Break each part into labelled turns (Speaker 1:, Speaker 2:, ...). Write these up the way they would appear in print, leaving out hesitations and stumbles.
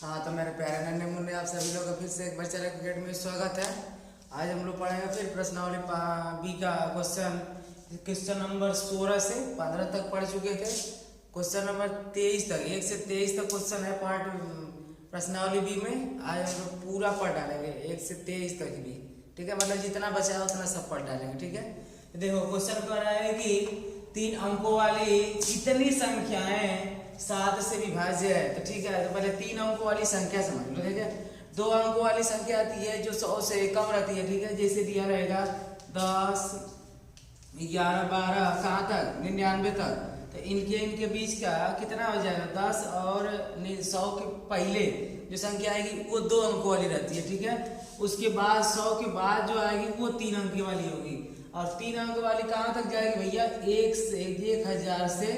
Speaker 1: हाँ, तो मेरे प्यारे नन्हे मुन्ने आप सभी लोग का फिर से एक बार चैनल क्रिकेट में स्वागत है। आज हम लोग पढ़ेंगे फिर प्रश्नावली बी का क्वेश्चन नंबर 16 से 15 तक पढ़ चुके थे। क्वेश्चन नंबर 23 तक 1 से 23 तक क्वेश्चन है पार्ट प्रश्नावली बी में। आज हम लोग पूरा पढ़ डालेंगे 1 से 23 तक भी, ठीक है। मतलब जितना बचा है उतना सब पढ़ डालेंगे, ठीक है। देखो क्वेश्चन कह रहा है कि 3 अंकों वाली कितनी संख्याएं 7 से विभाज्य है। तो ठीक है, तो पहले 3 अंकों वाली संख्या समझ लो, ठीक है। 2 अंकों वाली संख्या आती है जो 100 से कम रहती है, ठीक है। जैसे दिया रहेगा 10, 11, 12 कहाँ तक 99 तक। तो इनके बीच का कितना हो जाएगा 10 और 100 के पहले जो संख्या आएगी वो 2 अंकों वाली रहती है, ठीक है। उसके बाद 100 के बाद जो आएगी वो 3 अंक वाली होगी। और 3 अंक वाली कहाँ तक जाएगी भैया 1000 से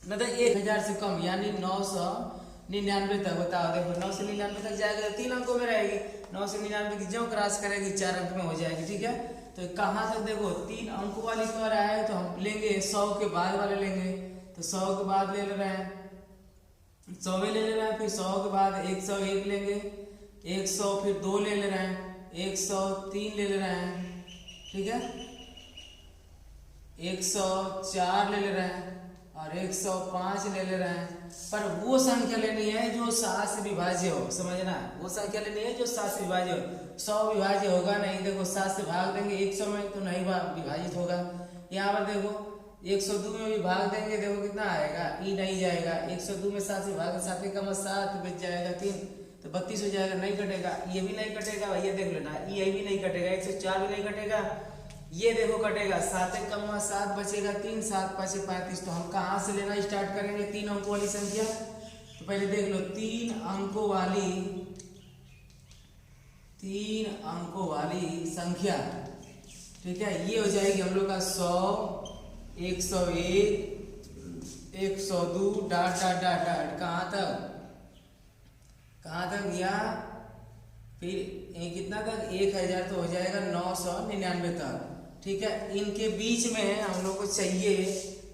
Speaker 1: मतलब 1000 से कम यानी 999 तक। बताओ देखो 999 तक जाएगा तो 3 अंकों में रहेगी। 999 की जो क्रॉस करेगी 4 अंक में हो जाएगी, ठीक है। तो कहाँ तक देखो 3 अंकों वाली कह रहा है तो हम लेंगे 100 के बाद वाले लेंगे। तो 100 के बाद ले रहे हैं 100 में ले रहे हैं, फिर 100 के बाद 101 लेंगे, 100 फिर 2 ले रहे हैं, 103 ले रहे हैं, ठीक है। 104 ले रहे हैं और 105 ले रहे हैं। पर वो संख्या लेनी है जो 7 से विभाज्य हो, समझना। वो संख्या लेनी है जो 7 से विभाज्य हो। 100 विभाज्य होगा नहीं, देखो 7 से भाग देंगे 100 में तो नहीं विभाजित होगा। यहाँ पर देखो 102 में भी भाग देंगे, देखो कितना आएगा ई नहीं जाएगा। 102 में 7 से भाग 7 का 7 बच जाएगा 3 तो 32 हो जाएगा, नहीं कटेगा। ये भी नहीं कटेगा भैया, देख लेना ये भी नहीं कटेगा। 104 भी नहीं कटेगा, ये देखो कटेगा 7 कमा 7 बचेगा 3, 7 5 35। तो हम कहाँ से लेना स्टार्ट करेंगे 3 अंकों वाली संख्या। तो पहले देख लो 3 अंकों वाली संख्या, ठीक है। ये हो जाएगी हम लोग का 100, 101, 102 डाट डाट डाट डाट कहाँ तक या फिर कितना तक 1000 तो हो जाएगा 999 तक, ठीक है। इनके बीच में हम लोग को चाहिए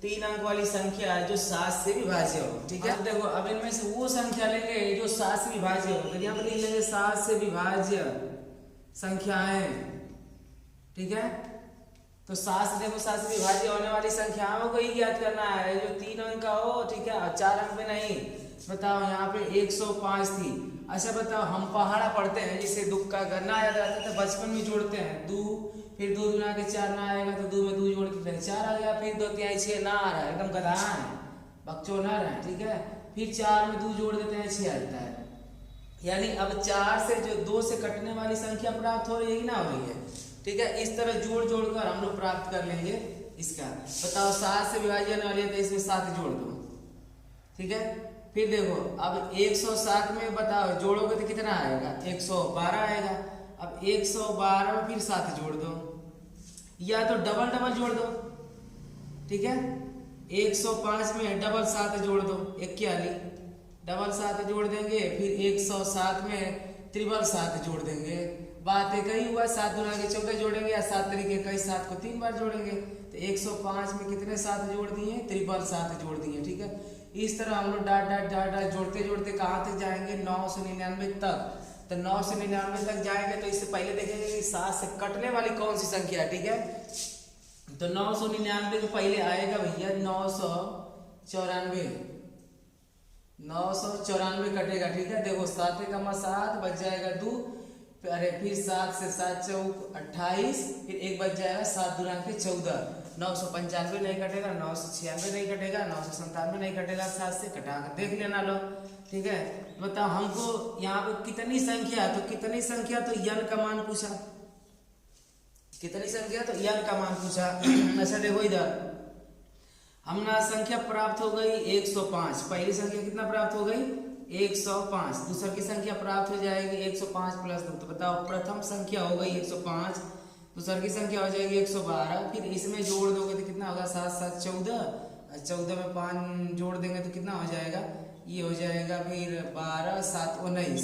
Speaker 1: 3 अंक वाली संख्या जो 7 से विभाज्य हो, ठीक है। देखो अब इनमें से वो संख्या लेंगे जो 7 से विभाज्य हो। तो यहाँ पर लिख लेंगे 7 से विभाज्य संख्याएं, ठीक है। तो 7 से देखो 7 से विभाज्य होने वाली संख्याओं को ही ज्ञात करना है जो 3 अंक का हो, ठीक है। और 4 अंक में नहीं। बताओ यहाँ पे 105 थी। अच्छा बताओ हम पहाड़ा पढ़ते हैं, जिसे दुख का गणना याद रहता था बचपन में जोड़ते हैं 2, फिर 2 गुना के 4 ना आएगा तो 2 में 2 जोड़ के 4 आ गया, फिर 2 3 6 ना आ रहा है, एकदम गधा है बच्चों ना रहे, ठीक है। फिर 4 में 2 जोड़ देते हैं 6 आता है। यानी अब 4 से जो 2 से कटने वाली संख्या प्राप्त हो रही है कि ना हो रही है, ठीक है। इस तरह जोड़ कर हम लोग प्राप्त कर लेंगे इसका। बताओ 7 से विभाजन वाली है तो इसमें 7 जोड़ दो, ठीक है। फिर देखो अब 107 में बताओ जोड़ोगे तो कितना आएगा 112 आएगा। अब 112 में फिर 7 जोड़ दो या तो डबल जोड़ दो, ठीक है। 105 में डबल 7 जोड़ दो 41, डबल 7 जोड़ देंगे। फिर 107 में ट्रिपल 7 जोड़ देंगे। बात एक ही हुआ 7 गुना के 14 जोड़ेंगे या 7 तरीके कई 7 को 3 बार जोड़ेंगे। तो 105 में कितने 7 जोड़ दिए ट्रिपल 7 जोड़ दिए, ठीक है। इस तरह हम लोग डाट डाट डाट डाट जोड़ते कहाँ तक जाएंगे 999 तक। तो 999 तक जाएंगे तो इससे पहले देखेंगे कि 7 से कटने वाली कौन सी संख्या है, ठीक है। तो 999 के पहले आएगा भैया 994 कटेगा, ठीक है। देखो 7 कमा 7 बच जाएगा 2, अरे फिर 7 से 7 चौक 28, फिर 1 बच जाएगा 7 दुना के 14। 995 नहीं कटेगा, 996 नहीं कटेगा, 997 नहीं कटेगा। 7 से कटा कर देख लेना लो, ठीक है। बताओ हमको यहाँ पे कितनी संख्या, तो कितनी संख्या तो n का मान पूछा, कितनी संख्या तो n का मान पूछा। अच्छा देखो इधर हमने संख्या प्राप्त हो गई 105। पहली संख्या कितना प्राप्त हो गई 105। दूसरी की संख्या प्राप्त हो जाएगी 105 प्लस 2। तो बताओ प्रथम संख्या हो गई 105, दूसरी की संख्या हो जाएगी 112। फिर इसमें जोड़ दोगे तो कितना होगा 7 7 14, 14 में 5 जोड़ देंगे तो कितना हो जाएगा ये हो जाएगा फिर 12 7 19,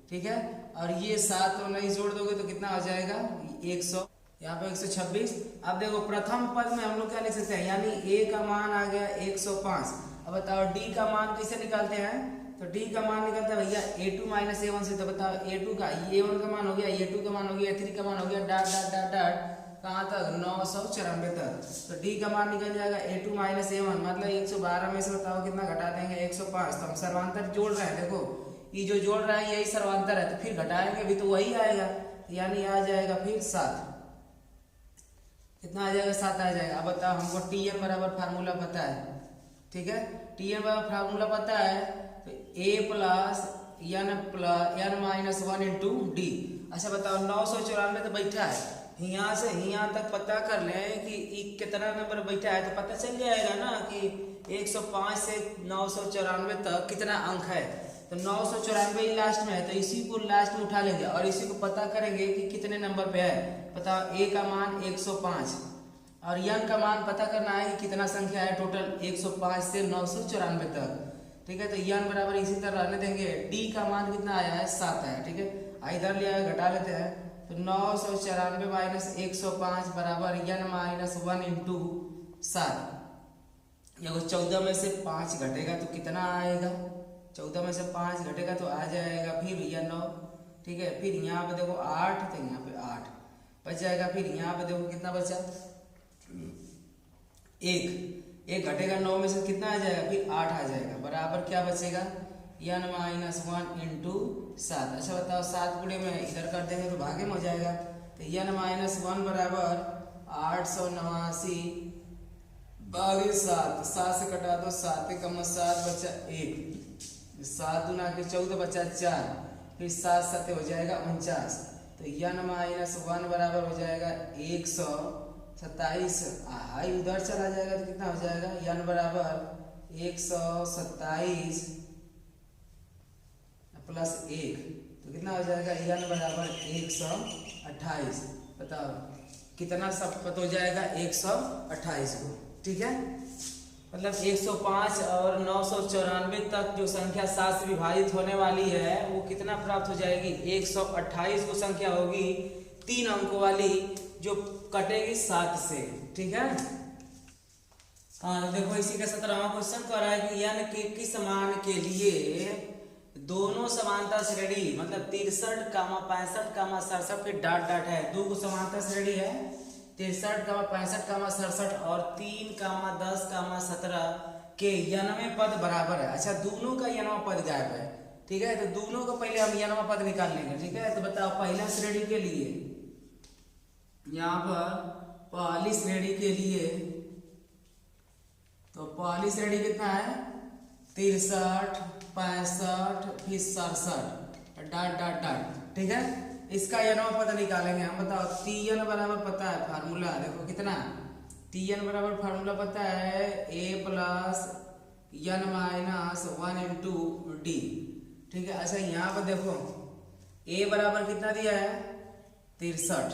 Speaker 1: ठीक है। और ये 7 19 जोड़ दोगे तो कितना हो जाएगा 100, यहाँ पे 126। अब देखो प्रथम पद में हम लोग क्या लिख सकते हैं, यानी a का मान आ गया 105। अब बताओ d का मान कैसे निकालते हैं, तो डी का मान निकलता है भैया a2 माइनस a1 से। तो बताओ a2 का a1 का मान हो गया, a2 का मान हो गया, a3 का मान हो गया, डाट डाट डाट डाट कहाँ तक 994 तक। तो डी का मान निकल जाएगा a2 माइनस a1 मतलब 112 में से बताओ कितना घटा देंगे 105। तो हम सर्वांतर जोड़ रहे हैं, देखो ये जो जोड़ रहा है यही सर्वांतर है, तो फिर घटाएंगे भी तो वही आएगा, यानी आ जाएगा फिर 7। कितना आ जाएगा 7 आ जाएगा। अब बताओ हमको Tn बराबर फार्मूला पता है, ठीक है, Tn बराबर फार्मूला पता है तो a plus n minus 1 into D. अच्छा बताओ 994 तो बैठा है, यहाँ से यहाँ तक पता कर लें कि कितना नंबर बैठा है, तो पता चल जाएगा ना कि 105 से 994 तक कितना अंक है। तो 994 ही लास्ट में है, तो इसी को लास्ट में उठा लेंगे और इसी को पता करेंगे कि कितने नंबर पे है। बताओ a का मान 105 और n का मान पता करना है कि कितना संख्या है टोटल 105 से 994 तक, ठीक है। तो n बराबर इसी तरह रहने देंगे। d का मान कितना आया है 7 है, ठीक है, इधर लिया है घटा लेते हैं। तो 994 माइनस 105 बराबर n माइनस 1 इंटू 7। देखो 14 में से 5 घटेगा तो कितना आएगा, 14 में से 5 घटेगा तो आ जाएगा फिर भैया 9, ठीक है। फिर यहाँ पे देखो 8, तो यहाँ पे 8 बच जाएगा। फिर यहाँ पे देखो कितना बचा, 1 घटेगा 9 में से कितना आ जाएगा, फिर 8 आ जाएगा, बराबर क्या बचेगा n माइनस 1 इंटू 7। अच्छा बताओ 7 गुणे में इधर कर देंगे तो भागे में हो जाएगा। तो n माइनस 1 बराबर 889 भागे 7, 7 से कटा दो 7 कम 7 बचा 1, 7 दूना के 14 बचा 4, फिर 7 7 हो जाएगा 49। तो n माइनस 1 बराबर हो जाएगा 127। हाई उधर चला जाएगा तो कितना हो जाएगा, n बराबर 127 प्लस 1 तो कितना हो जाएगा, n बराबर 128। बताओ कितना सब पता हो जाएगा 128 को, ठीक है। मतलब 105 और 994 तक जो संख्या 7 से विभाजित होने वाली है वो कितना प्राप्त हो जाएगी, 128 को संख्या होगी 3 अंकों वाली जो कटेगी 7 से, ठीक है। हाँ तो देखो इसी का 17वां क्वेश्चन कह रहा है कि n के किस मान के लिए दोनों समांतर श्रेणी मतलब 63, 65, 67 फिर डाट डाट है, दो को समांतर श्रेणी है 63, 65, 67 और 3, 10, 17 के 91 पद बराबर है। अच्छा दोनों का 91 पद गायब है, ठीक है, तो दोनों का पहले हम 91 पद निकाल लेंगे, ठीक है। तो बताओ पहला श्रेणी के लिए, यहाँ पर पहली श्रेणी के लिए, तो पहली श्रेणी कितना है 63, 65 फिर 67 डाट डाट डाट, ठीक है। इसका n पता निकालेंगे हम। बताओ Tn बराबर पता है फार्मूला, देखो कितना Tn बराबर फार्मूला पता है a plus n minus 1 into D, ठीक है। अच्छा यहाँ पर देखो a बराबर कितना दिया है 63,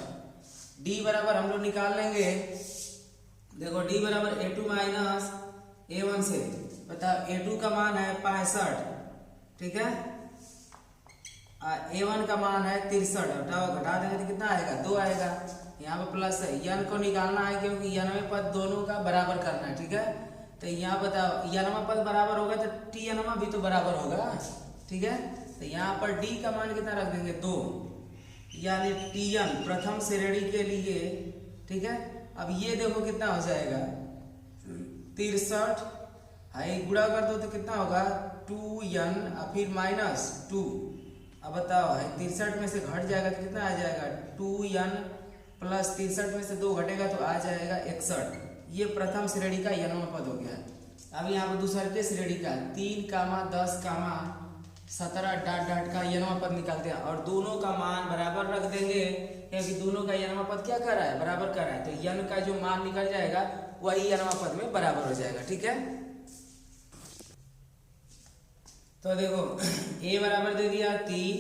Speaker 1: d बराबर हम लोग निकाल लेंगे। देखो d बराबर a2 माइनस a1 से। बताओ a2 का मान है 65, ठीक है, a1 का मान है 63, घटा देंगे तो कितना आएगा 2 आएगा। यहाँ पे प्लस है, n को निकालना है क्योंकि 91 पद दोनों का बराबर करना है, ठीक है। तो यहाँ बताओ 91 पद बराबर होगा तो Tn भी तो बराबर होगा, ठीक है। तो यहाँ पर d का मान कितना रख देंगे 2, यानी Tn प्रथम श्रेणी के लिए, ठीक है। अब ये देखो कितना हो जाएगा 63, हाई गुणा कर दो तो कितना होगा 2n फिर माइनस 2। अब बताओ 63 में से घट जाएगा तो कितना आ जाएगा 2n प्लस 63 में से 2 घटेगा तो आ जाएगा 61। ये प्रथम श्रेणी का n पद हो गया। अब यहाँ पर दूसरे श्रेणी का 3, 10, 17 डाट डाट का n पद निकालते हैं और दोनों का मान बराबर रख देंगे क्योंकि दोनों का n पद क्या कर रहा है बराबर कर रहा है। तो n का जो मान निकल जाएगा वही n पद में बराबर हो जाएगा, ठीक है। तो देखो a बराबर दे दिया 3,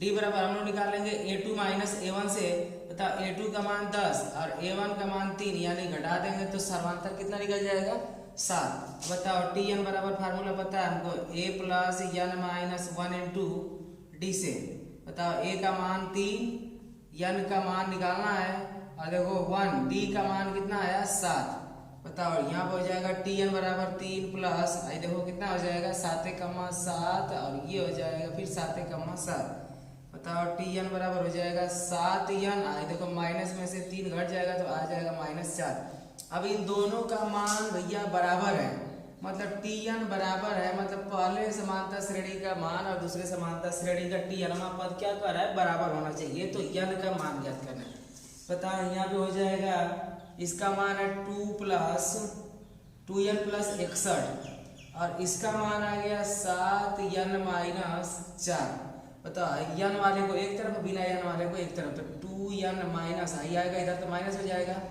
Speaker 1: d बराबर हम लोग निकाल लेंगे a2 माइनस a1 से। बताओ a2 का मान 10 और a1 का मान 3, यानी घटा देंगे तो सर्वांतर कितना निकल जाएगा 7। बताओ Tn बराबर फार्मूला पता है हमको a plus n minus 1 into D से। बताओ a का मान 3, n का मान निकालना है और देखो 1, d का मान कितना आया 7। बताओ यहाँ पे हो जाएगा Tn बराबर 3 प्लस आई देखो कितना हो जाएगा 7 और ये हो जाएगा फिर 7 बताओ Tn बराबर हो जाएगा 7n आई देखो माइनस में से 3 घट जाएगा तो आ जाएगा -4। अब इन दोनों का मान भैया बराबर है, मतलब Tn बराबर है, मतलब पहले समानता श्रेणी का मान और दूसरे समानता श्रेणी का Tn पद क्या कर रहा है बराबर होना चाहिए, तो n का मान ज्ञात करना है। बताओ यहाँ पे हो जाएगा इसका मान है 2n प्लस 61 और इसका मान आ गया 7n माइनस 4। बताओ n वाले को एक तरफ बिना n वाले को एक तरफ, तो 2n माइनस आई आएगा इधर तो माइनस हो जाएगा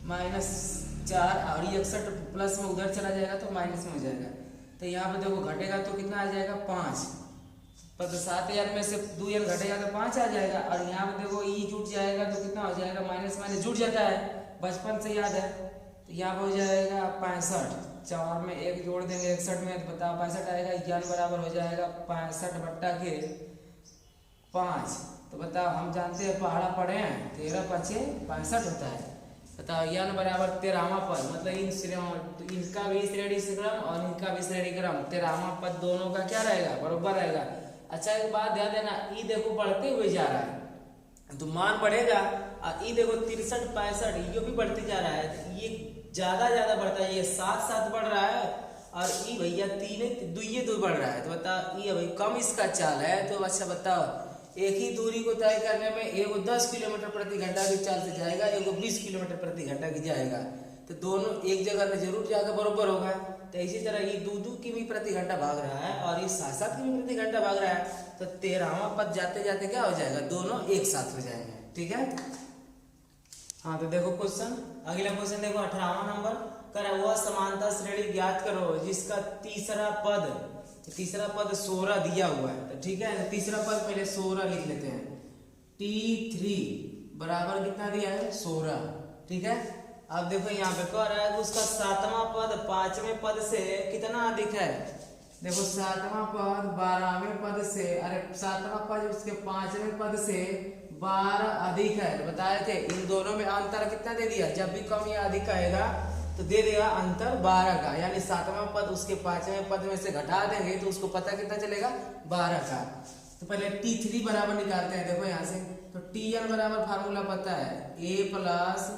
Speaker 1: -4 और ये 61 प्लस में उधर चला जाएगा तो माइनस में हो जाएगा। तो यहाँ पे देखो घटेगा तो कितना आ जाएगा 5, पर 7n में से 2n घटेगा तो 5 आ जाएगा और यहाँ पे देखो ई जुट जाएगा तो कितना हो जाएगा माइनस माइनस जुट जाता है, बचपन से याद है। तो यहाँ पे हो जाएगा 65, 4 में 1 जोड़ देंगे 61 में तो बताओ 65 आएगा, n बराबर हो जाएगा 65/5। तो बताओ हम जानते हैं पहाड़ा पढ़े हैं 13×5 = 65 होता है। बताओ n बराबर 13वां पद, मतलब इनका भी श्रेणी क्रम और इनका भी श्रेणी क्रम 13वां पद दोनों का क्या रहेगा बराबर रहेगा। अच्छा एक बात ध्यान देना, ई देखो बढ़ते हुए जा रहा है तो मान बढ़ेगा और ई देखो 63 65 ये भी बढ़ते जा रहा है, तो ये ज्यादा बढ़ता है, ये 7 बढ़ रहा है और ई भैया 2 बढ़ रहा है। तो बताओ ये भाई कम इसका चाल है। तो अच्छा बताओ एक ही दूरी को तय करने में एगो 10 किलोमीटर प्रति घंटा की चाल से जाएगा, एगो 20 किलोमीटर प्रति घंटा की जाएगा, तो दोनों एक जगह में जरूर जाकर बराबर होगा। तो इसी तरह ये 2 किमी प्रति घंटा भाग रहा है और ये 7 किमी प्रति घंटा भाग रहा है, तो 13वां पद जाते जाते क्या हो जाएगा दोनों एक साथ हो जाएंगे। ठीक है, हाँ तो देखो क्वेश्चन, अगला क्वेश्चन देखो 18वां नंबर करा हुआ समानता श्रेणी ज्ञात करो जिसका तीसरा पद 16 दिया हुआ है। तो ठीक है, तीसरा पद पहले 16 लिख लेते हैं, T3 बराबर कितना दिया है 16। ठीक है, अब देखो यहाँ पे कह रहा है कि उसका 7वां पद 5वें पद से कितना अधिक है। देखो 7वां पद 12वें पद से, अरे 7वां पद उसके 5वें पद से 12 अधिक है। बताए थे इन दोनों में अंतर कितना दे दिया, जब भी कम या अधिक आएगा तो दे देगा अंतर 12 का, यानी 7वां पद उसके 5वें पद में से घटा देंगे तो उसको पता कितना चलेगा 12 का। तो पहले T3 बराबर निकालते हैं। देखो यहाँ से तो Tn बराबर फार्मूला पता है a plus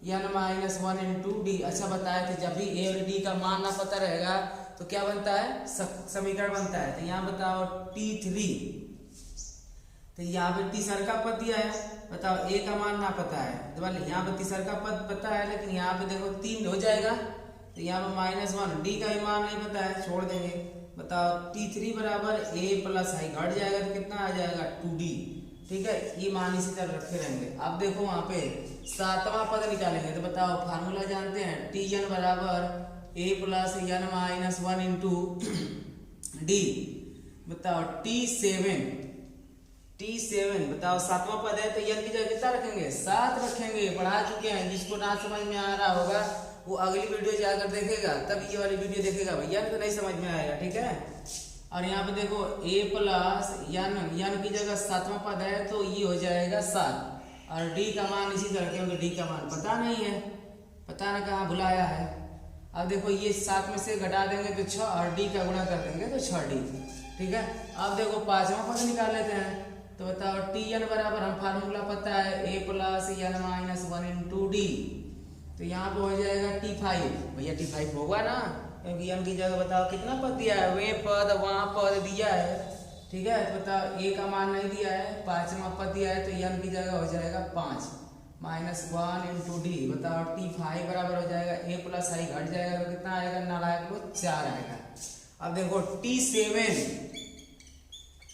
Speaker 1: n minus 1 into D. अच्छा बताए थे जब भी a और d का मान ना पता रहेगा तो क्या बनता है समीकरण बनता है। तो यहाँ बताओ T3, तो यहाँ पे तीसरा का पद दिया है, बताओ a का मान ना पता है, तो यहाँ पे तीसरा का पद पता है लेकिन यहाँ पे देखो 3 हो जाएगा, तो यहाँ पे -1 d का भी मान नहीं पता है, छोड़ देंगे। बताओ T3 बराबर a प्लस आई घट जाएगा तो कितना आ जाएगा 2d। ठीक है, ये मान इसी तरह रखे रहेंगे। अब देखो वहाँ पे 7वां पद निकालेंगे, तो बताओ फार्मूला जानते हैं Tn बराबर a plus n minus 1 into D. बताओ T7 बताओ 7वां पद है तो n की जगह कितना रखेंगे 7 रखेंगे, पढ़ा चुके हैं। जिसको ना समझ में आ रहा होगा वो अगली वीडियो जाकर देखेगा, तब ये वाली वीडियो देखेगा, भैया तो नहीं समझ में आएगा। ठीक है, और यहाँ पे देखो a प्लस n की जगह 7वां पद है तो ये हो जाएगा 7 और d का मान इसी तरह क्योंकि d का मान पता नहीं है, पता ना कहाँ भुलाया है। अब देखो ये 7 में से घटा देंगे तो 6 और d का गुणा कर देंगे तो 6d। ठीक है, अब देखो 5वां पद निकाल लेते हैं। तो बताओ Tn बराबर हम फार्मूला पता है a plus n minus 1 into D. तो यहाँ पे हो जाएगा T5, भैया T5 होगा ना क्योंकि n की जगह बताओ कितना पद दिया है, वे पद वहाँ पद दिया है। ठीक है, तो बताओ a का मान नहीं दिया है, 5वां पद दिया है तो n की जगह हो जाएगा 5 माइनस 1 इंटू डी। बताओ T5 बराबर हो जाएगा a प्लस आई घट जाएगा तो कितना आएगा नालायक को 4 आएगा। अब देखो T7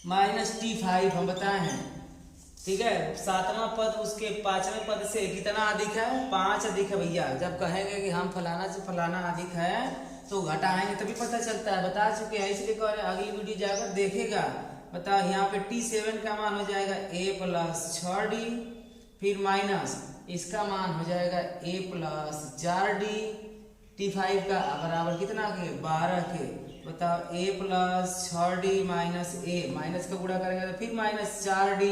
Speaker 1: माइनस T5 हम बताए हैं। ठीक है, 7वां पद उसके 5वें पद से कितना अधिक है 5 अधिक है। भैया जब कहेंगे कि हम फलाना से फलाना अधिक है तो घटाएंगे तभी पता चलता है, बता चुके हैं, इसलिए कह रहे हैं अगली वीडियो जाकर देखेगा। बताओ यहाँ पे T7 का मान हो जाएगा a प्लस 6d, फिर माइनस इसका मान हो जाएगा a प्लस 4d, T5 का बराबर कितना के 12 के। बताओ a plus 6d minus a, minus का गुणा करेंगे तो फिर माइनस 4d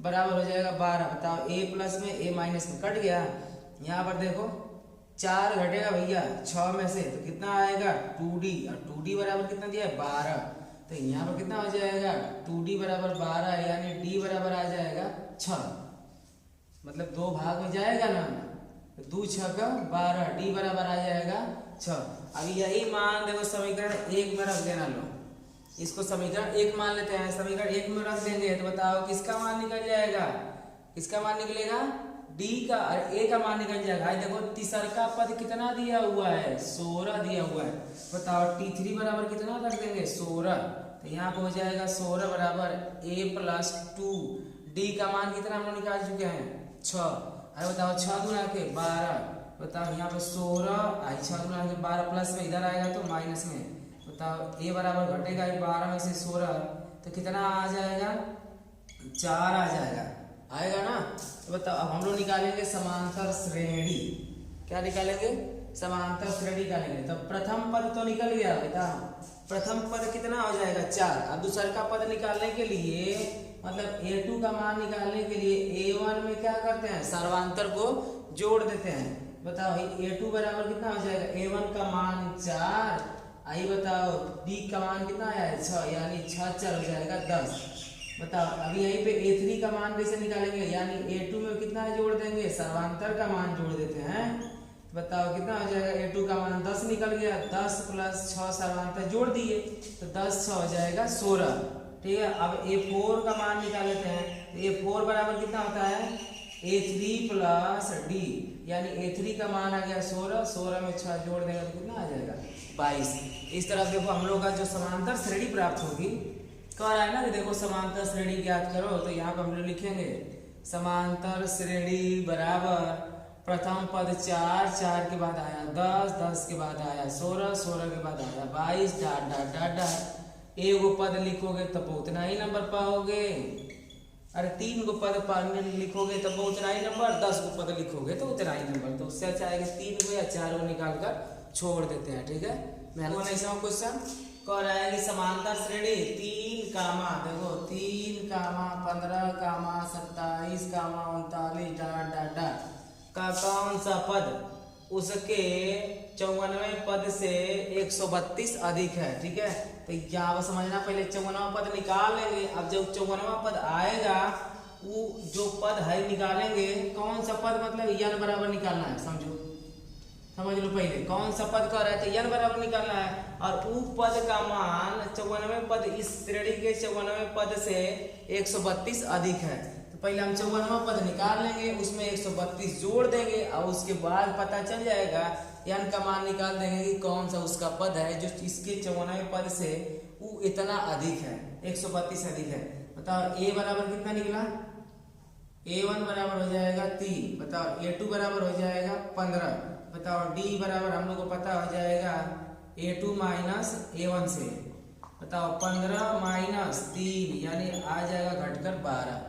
Speaker 1: बराबर हो जाएगा 12। बताओ a प्लस में a माइनस में कट गया। यहाँ पर देखो 4 घटेगा भैया 6 में से, तो कितना आएगा 2d, और 2d बराबर कितना दिया है 12, तो यहाँ पर कितना हो जाएगा 2d बराबर 12, यानी d बराबर आ जाएगा 6, मतलब 2 भाग में जाएगा ना, तो 2 6 का 12, d बराबर आ जाएगा 6। अब यही मान देखो समीकरण 1 में रख देना, लो इसको समीकरण 1 मान लेते हैं, समीकरण 1 में रख देंगे तो बताओ किसका मान निकल जाएगा, किसका मान निकलेगा d का, और a का मान निकल जाएगा। भाई देखो तीसरा पद कितना दिया हुआ है 16 दिया हुआ है, बताओ t3 बराबर कितना रख देंगे 16, तो यहाँ पे हो जाएगा 16 बराबर a प्लस 2, d का मान कितना हम लोग निकाल चुके हैं 6, अरे बताओ 6 गुना के 12, बताओ यहाँ पे 16, 6 गुना के 12 प्लस में इधर आएगा तो माइनस में, बताओ a बराबर घटेगा 12 में से 16, तो कितना आ जाएगा 4 आ जाएगा, आएगा ना। तो बताओ अब हम लोग निकालेंगे समांतर श्रेणी, क्या निकालेंगे समांतर श्रेणी निकालेंगे। तो प्रथम पद तो निकल गया बेटा, प्रथम पद कितना हो जाएगा 4, अब दूसरा का पद निकालने के लिए मतलब a2 का मान निकालने के लिए a1 में क्या करते हैं सर्वांतर को जोड़ देते हैं। बताओ a2 बराबर कितना हो जाएगा a1 का मान 4, आई बताओ b का मान कितना आया है 6, यानी 6 4 हो जाएगा 10। बताओ अभी यहीं पे a3 का मान कैसे निकालेंगे, यानी a2 में कितना जोड़ देंगे सर्वांतर का मान जोड़ देते हैं, बताओ कितना हो जाएगा a2 का मान 10 निकल गया, 10 प्लस 6 सर्वांतर जोड़ दिए तो 10 6 हो जाएगा 16, ठीक है। अब a4 का मान निकाल लेते हैं, तो a4 बराबर कितना होता है a3 प्लस d, यानी a3 का मान आ गया 16, 16 में 6 जोड़ देंगे तो कितना आ जाएगा 22। इस तरफ देखो हम लोग का जो समांतर श्रेणी प्राप्त होगी, कह रहा है ना कि देखो समांतर श्रेणी ज्ञात करो, तो यहाँ पर हम लोग लिखेंगे समांतर श्रेणी बराबर प्रथम पद 4, 4 के बाद आया 10, 10 के बाद आया 16, 16 के बाद आया 22, डाट डाट डाट डाट, एगो पद लिखोगे तब उतना ही नंबर पाओगे, अरे 3 गो पद लिखोगे तब उतना ही नंबर, 10 गो पद लिखोगे तो उतना ही नंबर, तो उससे अच्छा है कि 3 गो या 4 गो निकाल कर छोड़ देते हैं, ठीक है। मैं क्वेश्चन कह रहा है कि समांतर श्रेणी 3 कामा देखो 3 कामा 15 कामा 27 कामा 39 डाट डाट डाट का कौन सा पद उसके 94 पद से 132 अधिक है, ठीक है। तो यहाँ पर समझना पहले 54वां पद निकाल लेंगे, अब जब 54वां पद आएगा वो जो पद है निकालेंगे, कौन सा पद मतलब n बराबर निकालना है, समझ लो पहले कौन सा पद कर रहा है तो n बराबर निकालना है, और वो पद का मान 94 पद इस श्रेणी के 94 पद से 132 अधिक है, तो पहले हम 54वां पद निकाल लेंगे, उसमें 132 जोड़ देंगे और उसके बाद पता चल जाएगा n का मान निकाल देंगे कि कौन सा उसका पद है जो इसके 94 पद से वो इतना अधिक है 132 अधिक है। बताओ a बराबर कितना निकला, a1 बराबर हो जाएगा 3, बताओ a2 बराबर हो जाएगा 15, बताओ d बराबर हम लोग को पता हो जाएगा a2 माइनस a1 से, बताओ 15 माइनस 3 यानी आ जाएगा घटकर 12,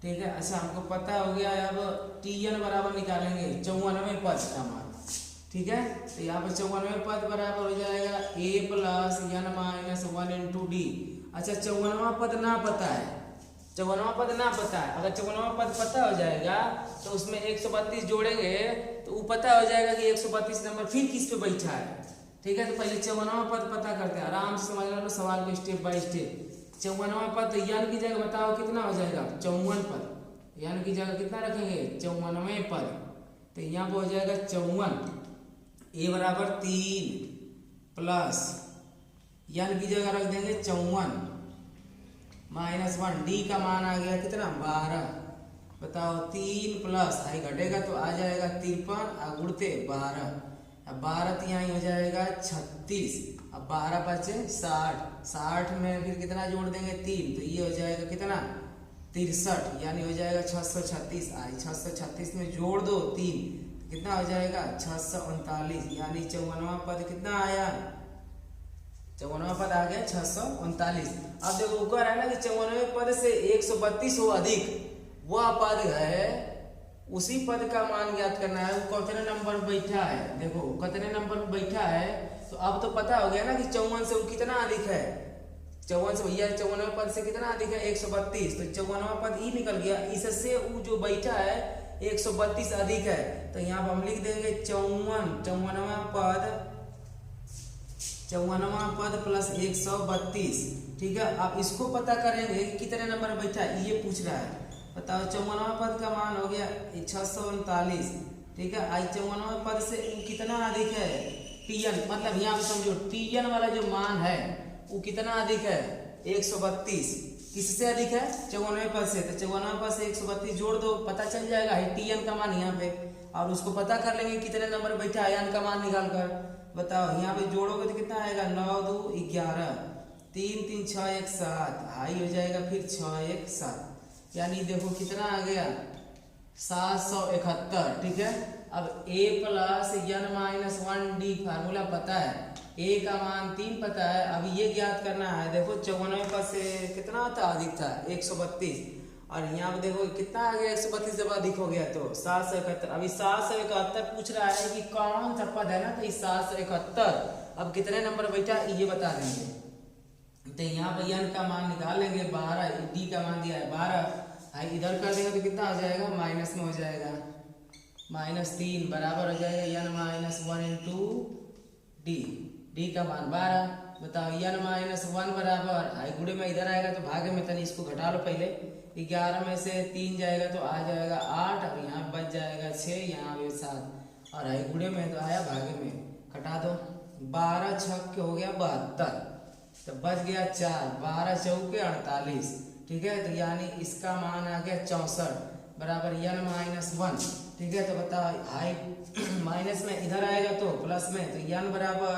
Speaker 1: ठीक है। अच्छा हमको पता हो गया, अब tn बराबर निकालेंगे 94 पद का मान, ठीक है। तो यहाँ पर 94 पद बराबर हो जाएगा a plus n minus 1 into D. अच्छा 54वां पद ना पता है, 54वां पद ना पता है, अगर 54वां पद पता हो जाएगा तो उसमें 132 जोड़ेंगे तो वो पता हो जाएगा कि 132 नंबर फिर किस पे बैठा है, ठीक है। तो पहले 54वां पद पता करते हैं, आराम से समझ लो सवाल को स्टेप बाय स्टेप। 54वां पद तो n की जगह बताओ कितना हो जाएगा 54 पद, n की जगह कितना रखेंगे 54वें पद, तो यहाँ पे हो जाएगा 54, a बराबर 3 प्लस n की जगह रख देंगे 54 माइनस 1, d का मान आ गया कितना 12, बताओ 3 प्लस आई घटेगा तो आ जाएगा 53 और गुणते 12, अब 12 यहाँ हो जाएगा 36, अब 12 बचे 60, 60 में फिर कितना जोड़ देंगे 3, तो ये हो जाएगा कितना 63, यानी हो जाएगा 636, आई 636 में जोड़ दो 3, कितना हो जाएगा 639, यानी 54वां पद कितना आया 54वां पद आ गया 639। अब देखो ऊपर है ना कि 54वें पद से 132 हो अधिक, वह पद है उसी पद का मान ज्ञात करना है, वो कितने नंबर पर बैठा है, देखो कितने नंबर पर बैठा है। तो अब तो पता हो गया ना कि 54 से वो कितना अधिक है, 54 से भैया 54वें पद से कितना अधिक है 132, तो 54वां पद ई निकल गया, इससे वो जो बैठा है 132 अधिक है, तो यहाँ पर हम लिख देंगे 54वां पद प्लस 132। ठीक है, अब इसको पता करेंगे कि कितने नंबर बैठा है, ये पूछ रहा है। बताओ 54वां पद का मान हो गया 639। ठीक है, आई 54वां पद से कितना अधिक है, टीएन, मतलब यहाँ पे समझो टीएन वाला जो मान है वो कितना अधिक है, 132। किससे अधिक है, 54वें पद से। तो 54वें पद से 132 जोड़ दो, पता चल जाएगा है टीएन का मान यहाँ पे, और उसको पता कर लेंगे कितने नंबर बैठा है एन का मान निकाल कर। बताओ यहाँ पे जोड़ोगे तो कितना आएगा, 9 2 11, 3 3 6 1 7, हाई हो जाएगा फिर 6 1 7, यानी देखो कितना आ गया 771। ठीक है, अब a plus n minus 1d formula पता है, a का मान 3 पता है। अब ये ज्ञात करना है, देखो 54वें पद से कितना था, अधिक था 132, और यहाँ पे देखो कितना आ गया, 132 जब अधिक हो गया तो 771। अभी 771 पूछ रहा है कि कौन सा पद है ना, तो 771 अब कितने नंबर बैठा ये बता देंगे। तो यहाँ पर n का मान निकालेंगे 12, d का मान दिया है 12, इधर कर देंगे तो कितना हो जाएगा, माइनस में हो जाएगा, -3 बराबर हो जाएगा n माइनस 1 इंटू डी का मान 12। बताओ n माइनस 1 बराबर, आई गुणे में इधर आएगा तो भागे में, तनी इसको घटा लो पहले, 11 में से 3 जाएगा तो आ जाएगा 8, अब यहाँ बच जाएगा 6, यहाँ भी 7, और आई गुणे में तो आया भागे में, घटा दो, 12 छक्के हो गया 72, तो बच गया 4, 12 चौके 48। ठीक है, तो यानी इसका मान आ गया 64 बराबर n माइनस 1। ठीक है, तो बताओ हाई माइनस में इधर आएगा तो प्लस में, तो n बराबर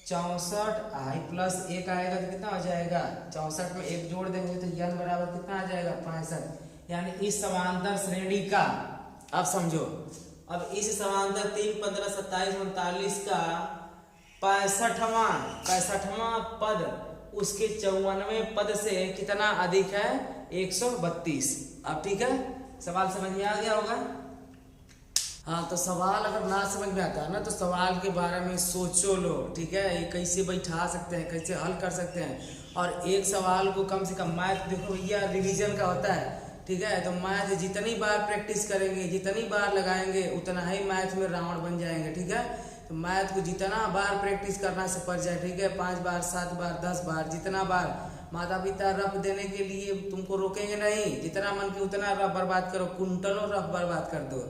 Speaker 1: 64, हाई प्लस 1 आएगा तो कितना हो जाएगा, 64 में 1 जोड़ देंगे तो n बराबर कितना आ जाएगा, 65। यानी इस समांतर श्रेणी का, अब समझो, अब इस समांतर 3 15 27 39 का 65वां पद उसके 54वें पद से कितना अधिक है, 132। अब ठीक है, सवाल समझ में आ गया होगा। हाँ, तो सवाल अगर ना समझ में आता है ना, तो सवाल के बारे में सोचो लो। ठीक है, ये कैसे बैठा सकते हैं, कैसे हल कर सकते हैं, और एक सवाल को कम से कम, मैथ देखो भैया रिवीजन का होता है। ठीक है, तो मैथ जितनी बार प्रैक्टिस करेंगे, जितनी बार लगाएंगे, उतना ही मैथ में रावण बन जाएंगे। ठीक है, तो मैथ को जितना बार प्रैक्टिस करना से पड़ जाए, ठीक है, 5 बार 7 बार 10 बार, जितना बार, माता पिता रफ देने के लिए तुमको रोकेंगे नहीं, जितना मन के उतना रफ बर्बाद करो, कुंटलों रफ बर्बाद कर दो।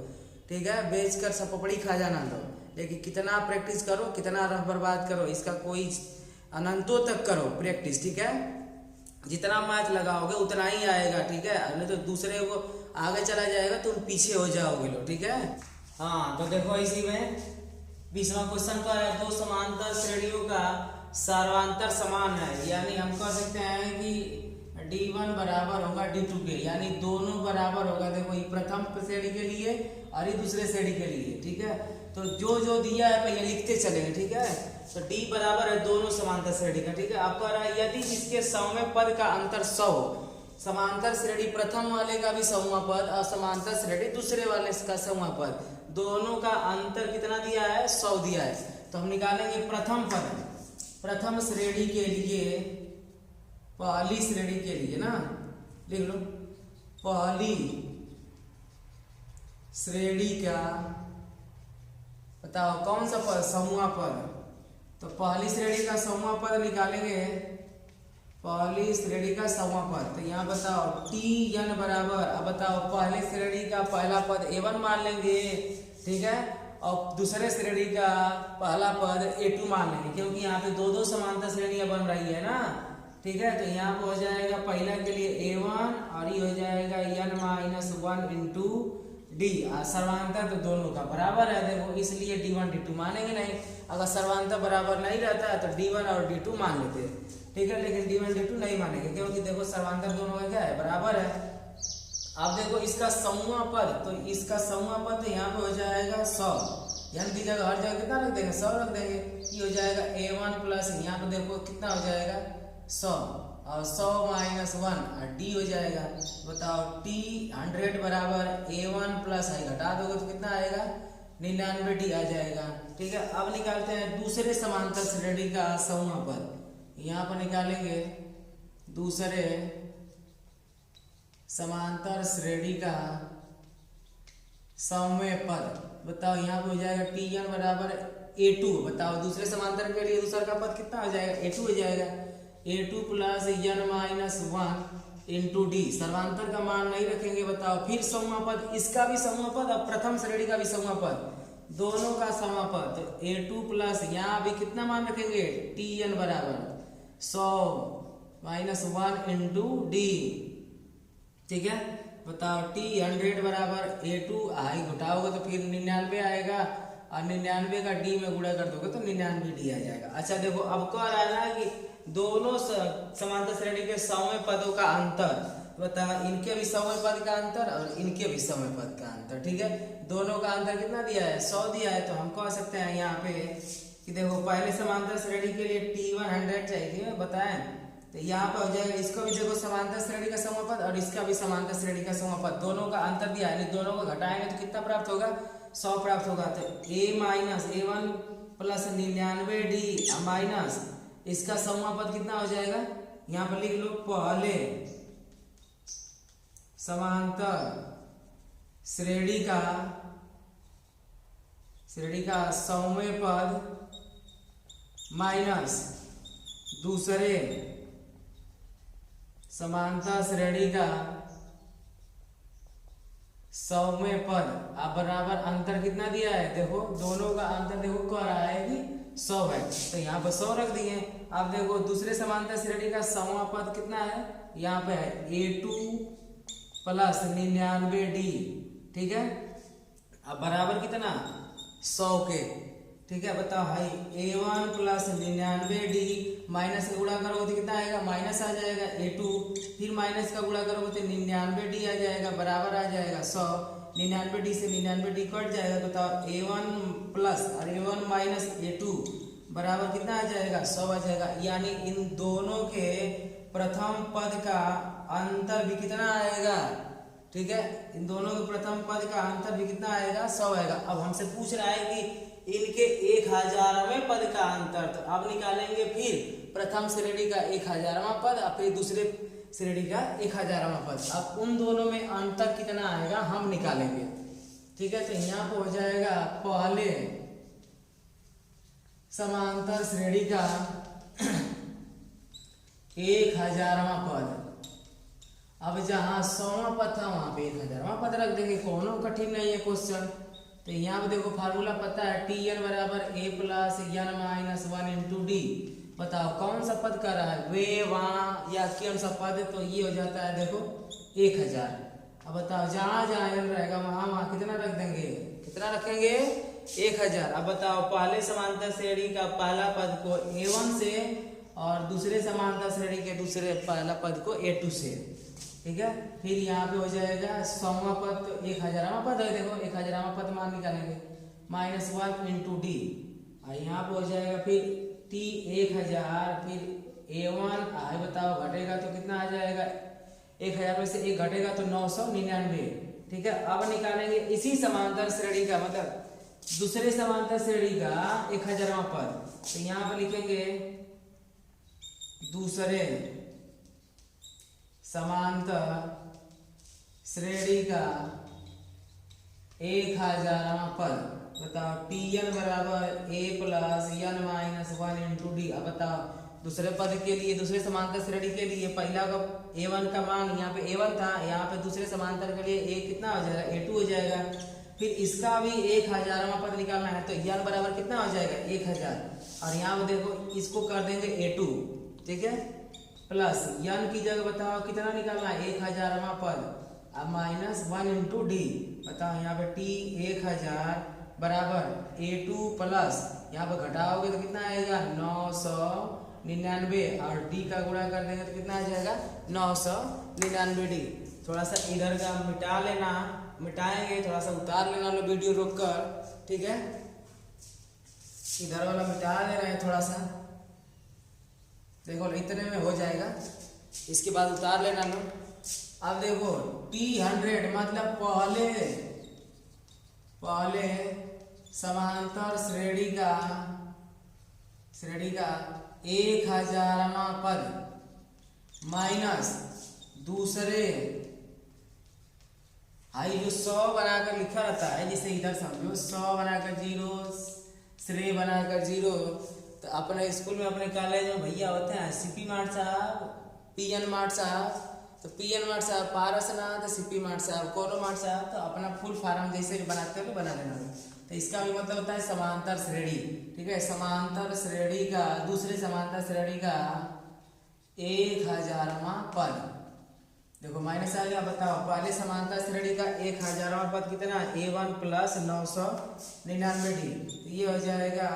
Speaker 1: ठीक है, बेच कर सपपड़ी खा जाना दो, लेकिन कितना प्रैक्टिस करो, कितना रफ बर्बाद करो, इसका कोई अनंतों तक करो प्रैक्टिस। ठीक है, जितना मैथ लगाओगे उतना ही आएगा। ठीक है, नहीं तो दूसरे को आगे चला जाएगा, तुम पीछे हो जाओगे लो। ठीक है, हाँ, तो देखो इसी में 20वां क्वेश्चन का है, दो समांतर श्रेणियों का सर्वांतर समान है, यानी हम कह सकते हैं कि D1 बराबर होगा D2 के, यानी दोनों बराबर होगा। देखो ये प्रथम श्रेणी के लिए और ये दूसरे श्रेणी के लिए। ठीक है, तो जो जो दिया है पहले लिखते चलेंगे। ठीक है, तो D बराबर है दोनों समांतर श्रेणी का। ठीक है, अब कह रहा है यदि इसके 100वें पद का अंतर 100, समांतर श्रेणी प्रथम वाले का भी 100वां पद और समांतर श्रेणी दूसरे वाले का 100वां पद, दोनों का अंतर कितना दिया है, 100 दिया है। तो हम निकालेंगे प्रथम पद, प्रथम श्रेणी के लिए, पहली श्रेणी के लिए ना, लिख लो पहली श्रेणी का, बताओ कौन सा पद, 100वां पद। तो पहली श्रेणी का 100वां पद निकालेंगे, पहली श्रेणी का 100वां पद। तो यहाँ बताओ Tn बराबर, अब बताओ पहले श्रेणी का पहला पद A1 मान लेंगे। ठीक है, और दूसरे श्रेणी का पहला पद A2 मान लेंगे, क्योंकि यहाँ पे दो दो समांतर श्रेणियां बन रही है ना। ठीक है, तो यहाँ पे हो जाएगा पहला के लिए A1 और ये हो जाएगा n माइनस 1 इंटू डी, सर्वांतर तो दोनों का बराबर है। देखो इसलिए D1 D2 मानेंगे नहीं, अगर सर्वांतर बराबर नहीं रहता है तो D1 और D2 मान लेते हैं। ठीक है, लेकिन D1 D2 नहीं मानेंगे, क्योंकि देखो सर्वांतर दोनों का क्या है, बराबर है। अब देखो इसका 100वां पद, तो इसका 100वां पद तो यहाँ पे हो जाएगा 100, यानी की जगह हर जगह कितना रख देंगे, 100 रख देंगे। ये हो जाएगा A1 प्लस, यहाँ पे देखो कितना हो जाएगा 100, और 100 माइनस 1 और D हो जाएगा। बताओ T100 बराबर A1 प्लस, है घटा दोगे तो कितना आएगा, 99D आ जाएगा। ठीक है, अब निकालते हैं दूसरे समांतर श्रेणी का 100वां पद। यहाँ पर निकालेंगे दूसरे समांतर श्रेणी का सौम्य पद। बताओ यहाँ पे हो जाएगा Tn बराबर A2। बताओ दूसरे समांतर के लिए दूसरा का पद कितना हो जाएगा, A2 हो जाएगा। A2 plus n minus 1 into D. सर्वांतर का मान नहीं रखेंगे। बताओ फिर सौम्य पद, इसका भी सौम्य पद और प्रथम श्रेणी का भी सौम्य पद, दोनों का सौम्य पद। तो A2 प्लस यहाँ भी कितना मान रखेंगे, Tn बराबर 100 माइनस 1 इंटू डी। ठीक है, बताओ T100 बराबर A2 आई घटाओगे तो फिर 99 आएगा और 99 का D में गुणा कर दोगे तो 99D आ जाएगा। अच्छा देखो अब कह रहा है ना कि दोनों समांतर श्रेणी के सौम्य पदों का अंतर। बताओ इनके भी सौम्य पद का अंतर और इनके भी सौम्य पद का अंतर। ठीक है, दोनों का अंतर कितना दिया है, 100 दिया है। तो हम कह सकते हैं यहाँ पे कि देखो पहले समांतर श्रेणी के लिए T100 चाहिए बताएं, तो यहाँ पर हो जाएगा। इसको भी देखो समांतर श्रेणी का सौम्य पद और इसका भी समांतर श्रेणी का सौम्य पद, दोनों का अंतर दिया है, दोनों को घटाएंगे तो कितना प्राप्त होगा, 100 प्राप्त होगा। तो A minus A1 plus 99D minus इसका सौम्य पद कितना हो जाएगा, यहाँ पर लिख लो पहले समांतर श्रेणी का सौम्य पद माइनस दूसरे समांतर श्रेणी का सौम्य पद। अब बराबर अंतर कितना दिया है, देखो दोनों का अंतर देखो कह रहा है कि 100 है, तो यहाँ पर 100 रख दिए। अब देखो दूसरे समांतर श्रेणी का सौम्य पद कितना है, यहाँ पे है A2 प्लस 99D। ठीक है, अब बराबर कितना 100 के। ठीक है, बताओ भाई A1 प्लस 99D माइनस का गुणा करोगे तो कितना आएगा, माइनस आ जाएगा A2, फिर माइनस का गुणा करोगे तो 99D आ जाएगा, बराबर आ जाएगा 100। 99D से 99D कट जाएगा। तो बताओ A1 प्लस और A1 माइनस A2 बराबर कितना आ जाएगा, 100 आ जाएगा। यानी इन दोनों के प्रथम पद का अंतर भी कितना आएगा। ठीक है, इन दोनों के प्रथम पद का अंतर भी कितना आएगा, 100 आएगा। अब हमसे पूछ रहा है कि इनके 1000वें पद का अंतर, तो अब निकालेंगे फिर प्रथम श्रेणी का 1000वां पद और फिर दूसरे श्रेणी का 1000वां पद। अब उन दोनों में अंतर कितना आएगा हम निकालेंगे। ठीक है, तो यहाँ पे हो जाएगा पहले समांतर श्रेणी का 1000वां पद। अब जहाँ 100वां पद था वहां पे 1000वां पद रख देंगे, कोनो कठिन नहीं है क्वेश्चन। तो यहाँ पे देखो फार्मूला पता है Tn बराबर A plus n minus 1 into D. बताओ कौन सा पद कर रहा है, वे वहाँ या कौन सा पद, तो ये हो जाता है देखो 1000। अब बताओ जहाँ जहाँ n रहेगा वहाँ वहाँ कितना रख देंगे, कितना रखेंगे 1000। अब बताओ पहले समांतर श्रेणी का पहला पद को A1 से और दूसरे समांतर श्रेणी के दूसरे पहला पद को A2 से। ठीक है, फिर यहाँ पे हो जाएगा 100वां पद, तो 1000वां पद है, देखो 1000वां पद मान निकालेंगे माइनस 1 इंटू डी। और यहाँ पे हो जाएगा फिर T 1000, फिर A1 आए बताओ घटेगा तो कितना आ जाएगा, 1000 में से 1 घटेगा तो 999। ठीक है, अब निकालेंगे इसी समांतर श्रेणी का, मतलब दूसरे समांतर श्रेणी का 1000वां पद। तो यहाँ पे लिखेंगे दूसरे समांतर श्रेणी का 1000वां पद। बताओ Tn बराबर A plus n minus 1 into D. अब बताओ दूसरे पद के लिए, दूसरे समांतर श्रेणी के लिए पहला का A1 का मान यहाँ पे A1 था, यहाँ पे दूसरे समांतर के लिए A कितना हो जाएगा, A2 हो जाएगा। फिर इसका भी 1000वां पद निकालना है, तो n बराबर कितना हो जाएगा 1000। और यहाँ पे देखो इसको कर देंगे A2। ठीक है, प्लस n की जगह बताओ कितना निकालना है, 1000वां पद, अब माइनस 1 इंटू डी। बताओ यहाँ पे T 1000 बराबर A2 प्लस यहाँ पे घटाओगे तो कितना आएगा 999, और D का गुणा कर देंगे तो कितना आ जाएगा 999D। थोड़ा सा इधर का मिटा लेना, मिटाएंगे थोड़ा सा उतार लेना लो वीडियो रोक कर। ठीक है, इधर वाला मिटा ले रहे हैं थोड़ा सा, देखो इतने में हो जाएगा, इसके बाद उतार लेना लो। अब देखो T100 मतलब पहले समांतर श्रेणी का 1000वां पद माइनस दूसरे भाई जो 100 बनाकर लिखा रहता है, जैसे इधर समझो 100 बनाकर 0, श्रेय बनाकर 0, तो अपने स्कूल में अपने कॉलेज में भैया होते हैं सीपी मार्ट साहब, पीएन मार्ट साहब, तो पीएन मार्ट साहब पारसनाथ, सीपी मार्ट साहब कोनो मार्ट साहब, तो अपना फुल फार्म जैसे बनाते हो बना लेना। तो इसका भी मतलब होता है समांतर श्रेणी। ठीक है, समांतर श्रेणी का, दूसरे समांतर श्रेणी का 1000वां पद। देखो माइनस आ गया, बताओ पहले समांतर श्रेणी का 1000वां पद कितना, a1 प्लस 999d, तो ये हो जाएगा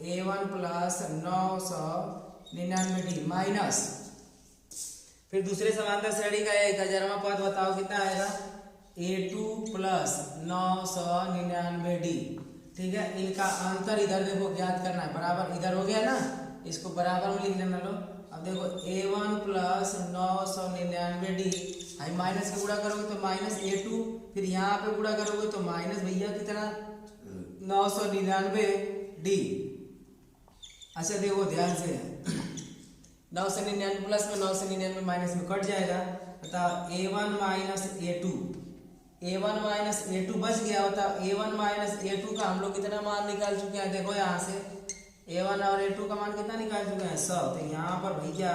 Speaker 1: a1 प्लस 999d माइनस, फिर दूसरे समांतर श्रेणी का 1000वां पद बताओ कितना आएगा, a2 प्लस 999d। ठीक है, इनका अंतर इधर देखो ज्ञात करना है, बराबर इधर हो गया ना, इसको बराबर में लिख लेना लो। अब देखो a1 प्लस 999d, भाई माइनस का गुणा करोगे तो माइनस a2, फिर यहाँ पे गुणा करोगे तो माइनस भैया कितना 999d। अच्छा देखो ध्यान से 999 प्लस में 999 माइनस में कट जाएगा, बताओ a1 minus a2, a1 minus a2 बच गया, बताओ a1 माइनस a2 का हम लोग कितना मान निकाल चुके हैं, देखो यहाँ से a1 और a2 का मान कितना निकाल चुके हैं 100, तो यहाँ पर भैया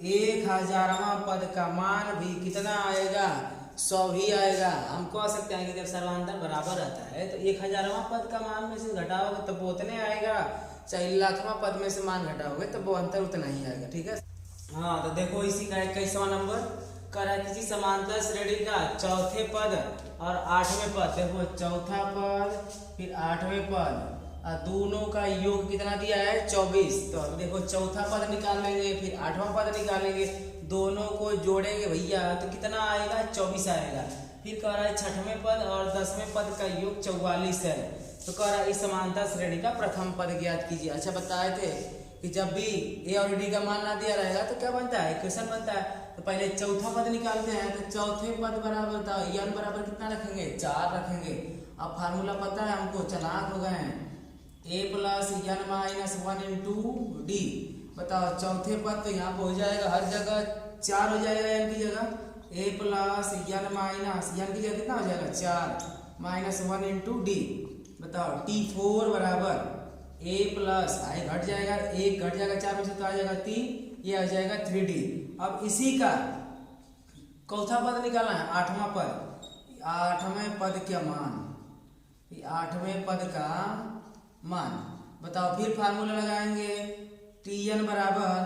Speaker 1: 1000वां पद का मान भी कितना आएगा 100 ही आएगा। हम कह सकते हैं कि जब सर्वांतर बराबर रहता है तो 1000वां पद का मान में से घटाओगे तो वो उतने आएगा, चाहे लाखवां पद में से मान घटाओगे तो वो अंतर उतना ही आएगा। ठीक है, हाँ तो देखो इसी का 21वां नंबर करा, किसी समांतर श्रेणी का चौथे पद और 8वें पद, देखो चौथा पद फिर 8वें पद, दोनों का योग कितना दिया है 24, तो देखो चौथा पद निकाल लेंगे फिर 8वां पद निकालेंगे, दोनों को जोड़ेंगे भैया तो कितना आएगा 24 आएगा। फिर कह रहा है 6वें पद और 10वें पद का योग 44 है, तो कह रहा है इस समांतर श्रेणी का प्रथम पद ज्ञात कीजिए। अच्छा बताए थे कि जब भी ए और डी का मान ना दिया रहेगा तो क्या बनता है, इक्वेशन बनता है। तो पहले चौथा पद निकालते हैं, तो चौथे पद बराबर था n बराबर कितना रखेंगे 4 रखेंगे। अब फार्मूला पता है हमको, चालाक हो गए हैं, a plus n minus 1 into D. बताओ चौथे पद तो यहाँ पे हो जाएगा हर जगह 4 हो जाएगा n की जगह, a plus n minus n की जगह कितना हो जाएगा 4 माइनस 1 इंटू डी। बताओ t4 बराबर a प्लस आई घट जाएगा, एक घट जाएगा 4 में से तो आ जाएगा 3, ये आ जाएगा 3d। अब इसी का चौथा पद निकालना है 8वां पद, 8वें पद का मान, 8वें पद का मान बताओ। फिर फार्मूला लगाएंगे tn बराबर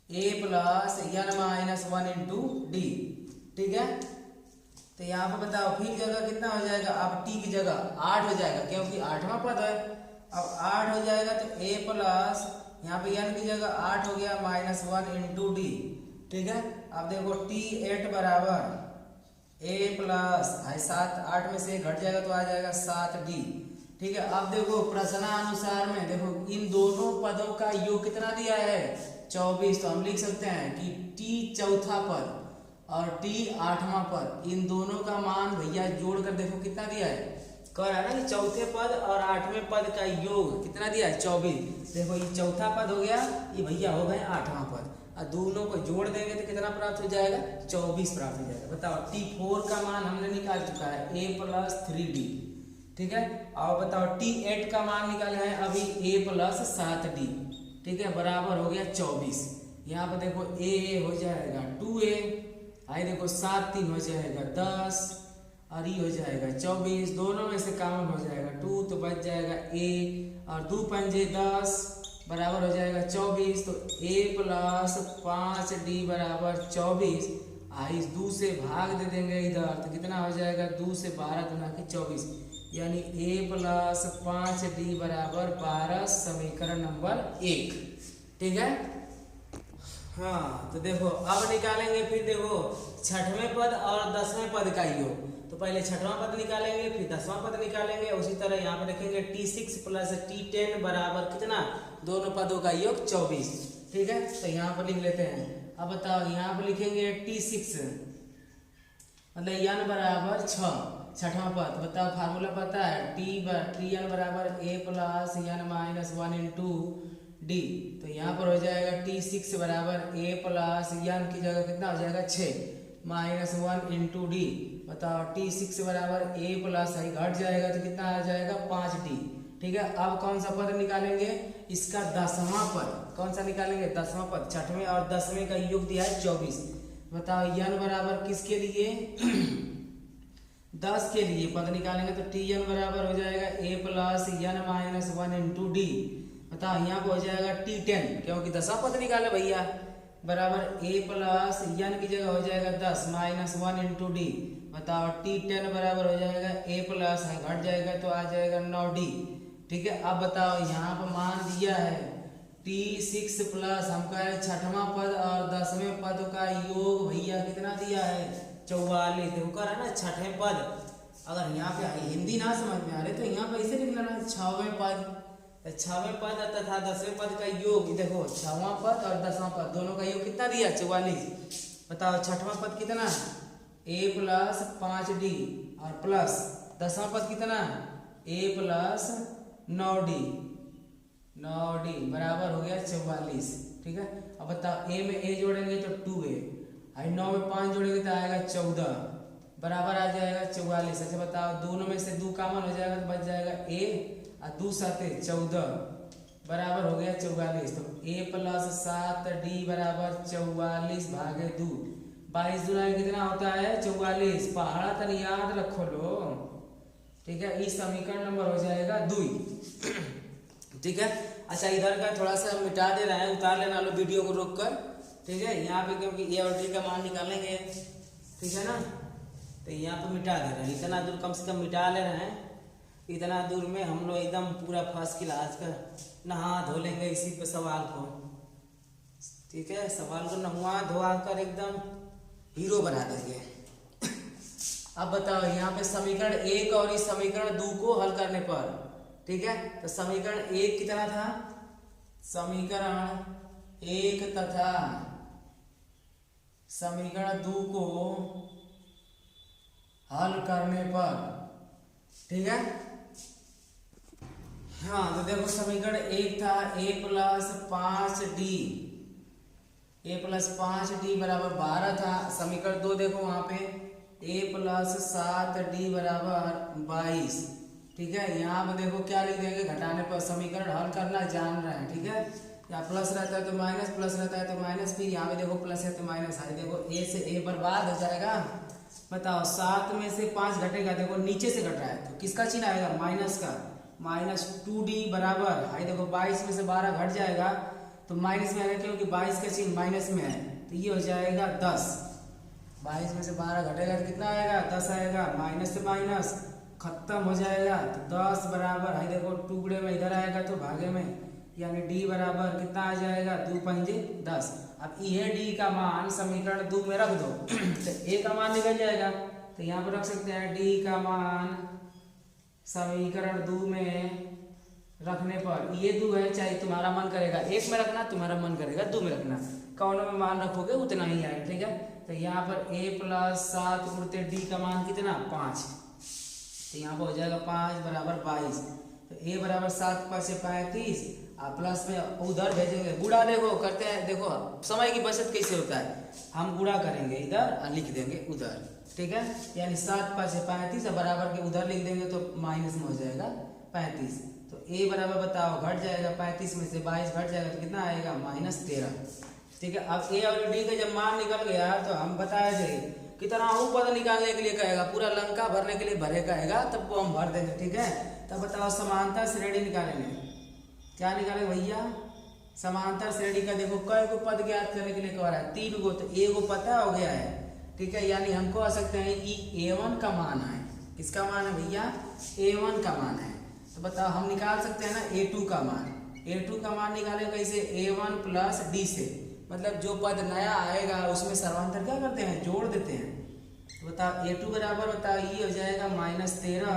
Speaker 1: a plus n minus 1 into D. ठीक है, तो यहाँ पे बताओ फिर जगह कितना हो जाएगा, अब t की जगह 8 हो जाएगा क्योंकि 8वां पद है। अब 8 हो जाएगा तो a प्लस यहाँ पे n की जगह 8 हो गया माइनस 1 इंटू डी। ठीक है, अब देखो t8 बराबर a प्लस 7, 8 में से घट जाएगा तो आ जाएगा 7d। ठीक है, अब देखो प्रश्नानुसार में देखो इन दोनों पदों का योग कितना दिया है 24, तो हम लिख सकते हैं कि t चौथा पद और t 8वां पद, इन दोनों का मान भैया जोड़कर देखो कितना दिया है, कह रहा है ना कि चौथे पद और 8वें पद का योग कितना दिया है 24। देखो ये चौथा पद हो गया, ये भैया हो गए 8वां पद, और दोनों को जोड़ देंगे तो कितना प्राप्त हो जाएगा 24 प्राप्त हो जाएगा। बताओ t4 का मान हमने निकाल चुका है a प्लस 3d। ठीक है, और बताओ t8 का मान निकाले हैं अभी a प्लस 7d। ठीक है, बराबर हो गया 24। यहाँ पर देखो a हो जाएगा 2a, आई देखो 7 3 हो जाएगा 10 और ये हो जाएगा 24, दोनों में से कॉमन हो जाएगा 2 तो बच जाएगा a और 2 पंजे 10 बराबर हो जाएगा 24। तो a प्लस 5d बराबर 24, इस 2 से भाग दे देंगे इधर तो कितना हो जाएगा 2 से 12 गुना के 24, यानी a प्लस 5d बराबर 12, समीकरण नंबर 1। ठीक है, हाँ तो देखो अब निकालेंगे फिर देखो 6वें पद और 10वें पद का योग। तो पहले 6वां पद निकालेंगे फिर 10वां पद निकालेंगे, उसी तरह यहाँ पे देखेंगे t6 प्लस t10 बराबर कितना, दोनों पदों का योग 24। ठीक है, तो यहाँ पर लिख लेते हैं। अब बताओ यहाँ पर लिखेंगे t6 मतलब n बराबर 6, 6वां पद। बताओ फार्मूला पता है tn बराबर a plus n minus 1 into D. तो यहाँ पर हो जाएगा t6 बराबर a प्लस n की जगह कितना हो जाएगा 6, -1 इंटू डी। बताओ t6 बराबर a प्लस आई घट जाएगा तो कितना आ जाएगा 5d। ठीक है, अब कौन सा पद निकालेंगे, इसका 10वां पद। कौन सा निकालेंगे, 10वां पद। 6वें और 10वें का योग दिया है 24। बताओ n बराबर किसके लिए 10 के लिए पद निकालेंगे तो tn बराबर हो जाएगा a plus n-1 into D. बताओ यहाँ पे हो जाएगा t10 क्योंकि 10वां पद निकाले भैया, बराबर a प्लस n की जगह हो जाएगा 10 -1 इंटू डी। बताओ t10 बराबर हो जाएगा a प्लस घट जाएगा तो आ जाएगा 9d। ठीक है, अब बताओ यहाँ पर मान दिया है t6 प्लस हमका है 6वां पद और 10वें पद का योग भैया कितना दिया है 44। देखो कर है ना 6वें पद। अगर यहाँ पे हिंदी ना समझ में आ रहे तो यहाँ पे ऐसे लिख लेना 6वें पद, 6वें पद तथा 10वें पद का योग। देखो 6वां पद और 10वां पद दोनों का योग कितना दिया 44। बताओ 6वां पद कितना a प्लस 5d और प्लस 10वां पद कितना a प्लस 9d बराबर हो गया 44। ठीक है, अब बताओ a में a जोड़ेंगे तो 2a, 9 में 5 जोड़ेंगे तो आएगा 14 बराबर आ जाएगा 44। अच्छा बताओ दोनों में से 2 कॉमन हो जाएगा तो बच जाएगा a और 2 साथे 14 बराबर हो गया 44। तो a प्लस 7d बराबर 44 भागे 2। 22 दूना कितना होता है 44। पहाड़ा तन याद रखो लो। ठीक है, इस समीकरण नंबर हो जाएगा 2। ठीक है, अच्छा इधर का थोड़ा सा मिटा दे रहे हैं, उतार लेना लो वीडियो को रोक कर। ठीक है, यहाँ पे क्योंकि ए और डी का मान निकालेंगे। ठीक है ना, तो यहाँ पे मिटा दे रहे हैं। इतना दूर कम से कम मिटा ले रहे हैं। इतना दूर में हम लोग एकदम पूरा फर्स्ट क्लास का नहा धो लेंगे इसी पे सवाल को। ठीक है, सवाल को नहवा धोआ कर एकदम हीरो बना देंगे। अब बताओ यहाँ पे समीकरण 1 और इस समीकरण 2 को हल करने पर, ठीक है, तो समीकरण 1 कितना था, समीकरण 1 तथा समीकरण 2 को हल करने पर, ठीक है। हाँ तो देखो समीकरण 1 था a प्लस 5d बराबर 12 था। समीकरण 2 देखो वहां पे a प्लस 7d बराबर 22। ठीक है, यहाँ पे देखो क्या लिख देंगे घटाने पर, समीकरण हल करना जान रहे हैं। ठीक है, या प्लस रहता है तो माइनस, प्लस रहता है तो माइनस, फिर यहाँ पे देखो प्लस है तो माइनस है। देखो a से a बर्बाद हो जाएगा। बताओ 7 में से 5 घटेगा, देखो नीचे से घट रहा है तो किसका चिन्ह आएगा, माइनस का, -2d बराबर है। देखो 22 में से 12 घट जाएगा तो माइनस में आएगा क्योंकि 22 का चिन्ह माइनस में है, तो ये हो जाएगा 10। 22 में से 12 घटेगा तो कितना आएगा 10 आएगा, माइनस से माइनस खत्म हो जाएगा तो 10 बराबर है। देखो टुकड़े में इधर आएगा तो भागे में, यानी d बराबर कितना आ जाएगा 2 पंजे 10। अब ये d का मान समीकरण 2 में रख दो तो a का मान निकल जाएगा। तो यहाँ पर रख सकते हैं d का मान समीकरण 2 में रखने पर, ये 2 है, चाहे तुम्हारा मन करेगा 1 में रखना, तुम्हारा मन करेगा 2 में रखना, कौन में मान रखोगे उतना ही आएगा। ठीक है, तो यहाँ पर a प्लस 7 गुणित d का मान कितना 5, तो यहाँ पर हो जाएगा 5 बराबर 22। तो a बराबर 7 5 से 35 और प्लस में उधर भेजेंगे गुणा। देखो करते हैं, देखो समय की बचत कैसे होता है, हम गुणा करेंगे इधर और लिख देंगे उधर। ठीक है, यानी 7 5 से 35 और बराबर के उधर लिख देंगे तो माइनस में हो जाएगा 35। तो a बराबर बताओ घट जाएगा 35 में से 22 घट जाएगा तो कितना आएगा -13। ठीक है, अब a और d का जब मान निकल गया तो हम बताए थे कितना पद निकालने के लिए कहेगा, पूरा लंका भरने के लिए भरे कहेगा तब वो हम भर देंगे। ठीक है, तब बताओ समांतर श्रेणी निकालेंगे, क्या निकालेंगे भैया, समांतर श्रेणी का देखो कई को पद ज्ञात करने के लिए कह रहा है 3 गो, तो a को पता हो गया है। ठीक है, यानी हमको आ सकते हैं कि a1 का मान है, किसका मान है भैया a1 का मान है। तो बताओ हम निकाल सकते हैं ना a2 का मान, a2 का मान निकाले कैसे, a1 प्लस d से, मतलब जो पद नया आएगा उसमें सर्वांतर क्या करते हैं जोड़ देते हैं। तो बताओ a2 बराबर बताओ ये हो जाएगा -13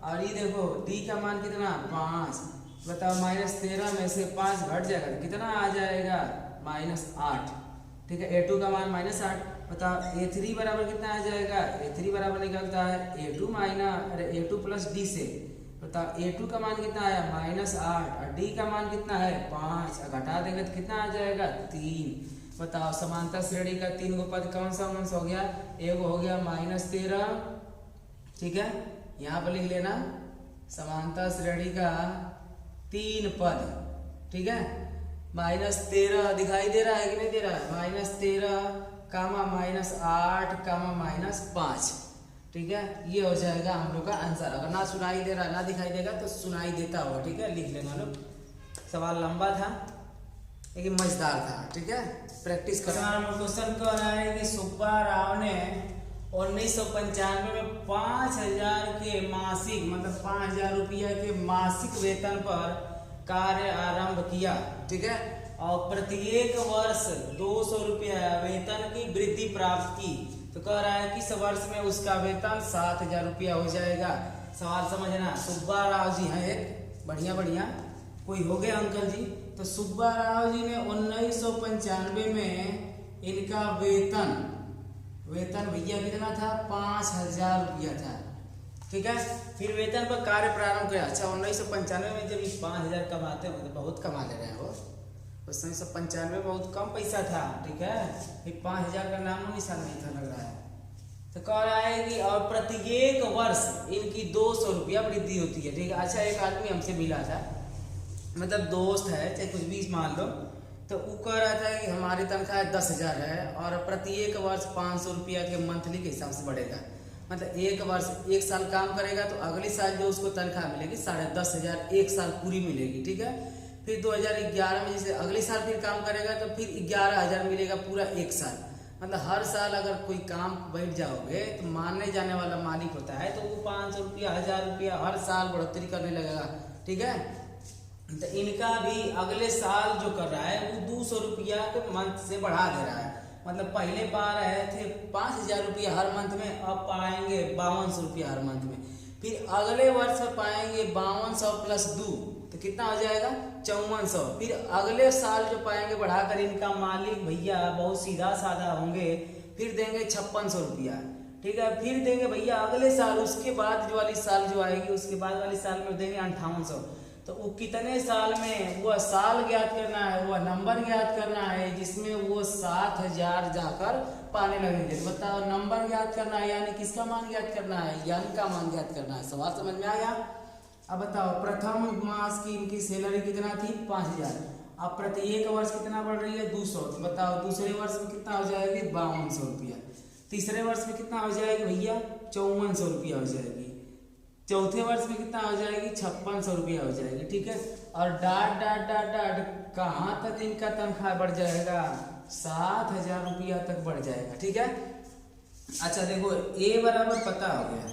Speaker 1: और ये देखो d का मान कितना 5। बताओ -13 में से 5 घट जाएगा तो कितना आ जाएगा -8। ठीक है, a2 का मान -8। बताओ a3 बराबर कितना आ जाएगा, a3 बराबर निकलता है a2 प्लस d से। बताओ a2 का मान कितना आया -8 और d का मान कितना है 5, घटा देंगे तो कितना आ जाएगा 3। बताओ समांतर श्रेणी का 3 गो पद कौन सा हो गया, एक हो गया -13, ठीक है, यहाँ पर लिख लेना समांतर श्रेणी का 3 पद, ठीक है, -13 दिखाई दे रहा है कि नहीं दे रहा है, -13 कामा -8 कामा -5, ठीक है, ये हो जाएगा हम लोग का आंसर। अगर ना सुनाई दे रहा ना दिखाई देगा तो सुनाई देता होगा, ठीक है, लिख लेना लोग। सवाल लंबा था लेकिन मजेदार था, ठीक है, प्रैक्टिस करना। क्वेश्चन कह रहा है कि सुब्बा राव ने 1995 में 5000 के मासिक मतलब 5000 रुपया के मासिक वेतन पर कार्य आरंभ किया, ठीक है, और प्रत्येक वर्ष 200 रुपया वेतन की वृद्धि प्राप्त की। तो कह रहा है कि इस वर्ष में उसका वेतन 7000 रुपया हो जाएगा। सवाल समझना, सुब्बा राव जी हैं एक बढ़िया कोई हो गए अंकल जी, तो सुब्बा राव जी ने 1995 में इनका वेतन भैया कितना था, 5000 रुपया था, ठीक है, फिर वेतन पर कार्य प्रारंभ किया। अच्छा 1995 में जब 5000 कमाते हो तो बहुत कमा ले रहे हैं वो, 1995 में बहुत कम पैसा था, ठीक है, फिर 5000 का नामो निशान नहीं था लग रहा है। तो कह रहा है कि और प्रत्येक वर्ष इनकी 200 रुपया वृद्धि होती है, ठीक है। अच्छा एक आदमी हमसे मिला था, मतलब दोस्त है चाहे कुछ भी मान लो, तो वो कह रहा था कि हमारी तनख्वाह 10,000 है और प्रत्येक वर्ष 500 रुपया के मंथली के हिसाब से बढ़ेगा। मतलब एक वर्ष 1 साल काम करेगा तो अगले साल जो उसको तनख्वाह मिलेगी 10,500 1 साल पूरी मिलेगी, ठीक है। फिर 2011 में जैसे अगले साल फिर काम करेगा तो फिर 11,000 मिलेगा पूरा 1 साल। मतलब हर साल अगर कोई काम बैठ जाओगे तो मानने जाने वाला मालिक होता है तो वो 500 रुपया 1000 रुपया हर साल बढ़ोतरी करने लगेगा, ठीक है। तो इनका भी अगले साल जो कर रहा है वो 200 रुपया के मंथ से बढ़ा दे रहा है। मतलब पहले पा रहे थे 5000 रुपया हर मंथ में, अब पाएंगे 5200 रुपया हर मंथ में। फिर अगले वर्ष पाएंगे 5200 प्लस 2 तो कितना हो जाएगा 5400। फिर अगले साल जो पाएंगे बढ़ाकर इनका मालिक भैया बहुत सीधा साधा होंगे, फिर देंगे 5600 रुपया, ठीक है। फिर देंगे भैया अगले साल, उसके बाद जो वाली साल जो आएगी उसके बाद वाली साल में देंगे 5800। तो वो कितने साल में, वह साल ज्ञात करना है, वह नंबर ज्ञात करना है जिसमें वो 7000 जाकर पाने लगेंगे। तो बताओ नंबर ज्ञात करना है यानी किसका मान ज्ञात करना है, यन का मान ज्ञात करना है। सवाल समझ में आया। अब बताओ प्रथम मास की इनकी सैलरी कितना थी 5000, अब प्रत्येक वर्ष कितना बढ़ रही है 200। तो बताओ दूसरे वर्ष में कितना हो जाएगी 5200 रुपया, तीसरे वर्ष में कितना हो जाएगी भैया 5400 रुपया हो जाएगी, चौथे वर्ष में कितना हो जाएगी 5600 रुपया हो जाएगी, ठीक है। और डाट डाट डाट डाट कहाँ तक इनका तनख्वाह बढ़ जाएगा 7000 रुपया तक बढ़ जाएगा, ठीक है। अच्छा देखो ए बराबर पता हो गया,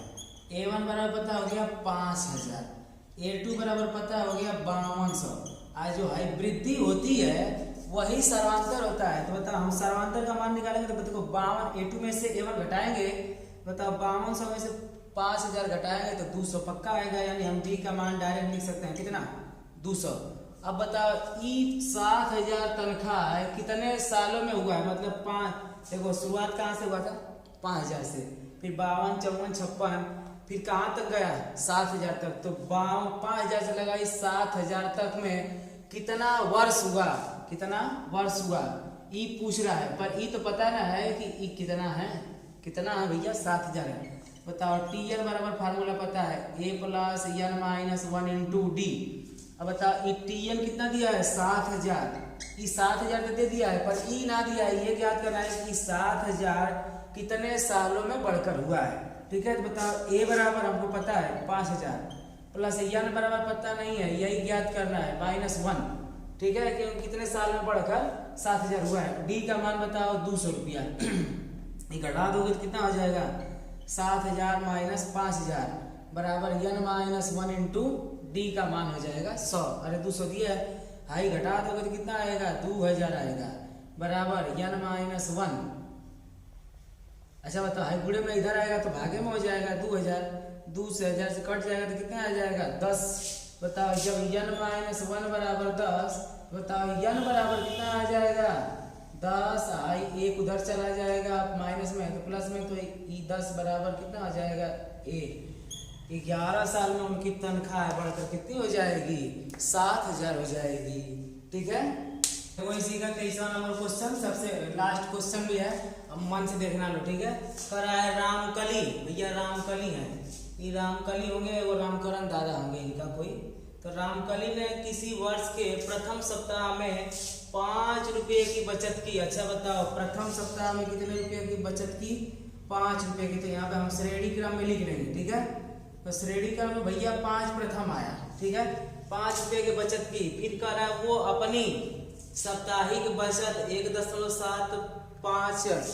Speaker 1: A1 बराबर पता हो गया 5000, A2 बराबर पता हो गया 5200। आज जो है वृद्धि होती है वही सर्वांतर होता है। तो बताओ हम सर्वांतर का मान निकालेंगे तो देखो 52 A2 में से A1 घटाएंगे, बताओ 5200 में से 5000 घटाएंगे तो 200 पक्का आएगा, यानी हम D का मान डायरेक्ट लिख सकते हैं कितना 200। अब बताओ ई 7000 तनख्वाह है कितने सालों में हुआ है, मतलब 5, देखो शुरुआत कहाँ से हुआ था 5000 से, फिर 52 54 56, फिर कहाँ तक गया 7000 तक। तो 5000 से लगाई 7000 तक में कितना वर्ष हुआ, कितना वर्ष हुआ ई पूछ रहा है। पर ई तो पता ना है कि ई कितना है भैया 7000 है। बताओ TN बराबर फार्मूला पता है A plus N minus 1 into D. अब बताओ TN कितना दिया है 7000, ई 7000 तो दे दिया है पर ई ना दिया है, ये ज्ञात करना है कि 7000 कितने सालों में बढ़कर हुआ है, ठीक है। तो बताओ A बराबर हमको पता है 5000 प्लस N बराबर पता नहीं है, यही ज्ञात करना है -1, ठीक है, कि कितने साल में बढ़कर 7000 हुआ है। D का मान बताओ 200 रुपया, घटा दोगे तो कितना हो जाएगा 7000 माइनस 5000 बराबर N माइनस 1 इंटू डी का मान हो जाएगा 100। अरे 200 दिया है, हाई घटा दोगे तो कितना आएगा 2000 आएगा बराबर N माइनस 1। अच्छा बताओ हाई गुणे में इधर आएगा तो भागे में हो जाएगा 2000, 2 से 1000 से कट जाएगा तो कितना आ जाएगा 10। बताओ जब N माइनस 1 बराबर 10, बताओ N बराबर कितना आ जाएगा 10, आई एक उधर चला जाएगा माइनस में तो प्लस में, तो ई 10 बराबर कितना आ जाएगा 11 साल में उनकी तनख्वाह बढ़कर कितनी हो जाएगी 7000 हो जाएगी, ठीक है। देखो इसी का 23वां नंबर क्वेश्चन सबसे लास्ट क्वेश्चन भी है, अब मन से देखना लो, ठीक है। कर रहा है रामकली, भैया रामकली है, ये रामकली होंगे और रामकरण दादा होंगे इनका कोई। तो रामकली ने किसी वर्ष के प्रथम सप्ताह में 5 रुपये की बचत की। अच्छा बताओ, प्रथम सप्ताह में कितने रुपये की बचत की? 5 रुपये की। तो यहाँ पे हम श्रेणी क्रम में लिख लेंगे, ठीक है। तो श्रेणी क्रम में भैया 5 प्रथम आया, ठीक है। 5 रुपये की बचत की। फिर कह रहा है वो अपनी साप्ताहिक बचत 1.75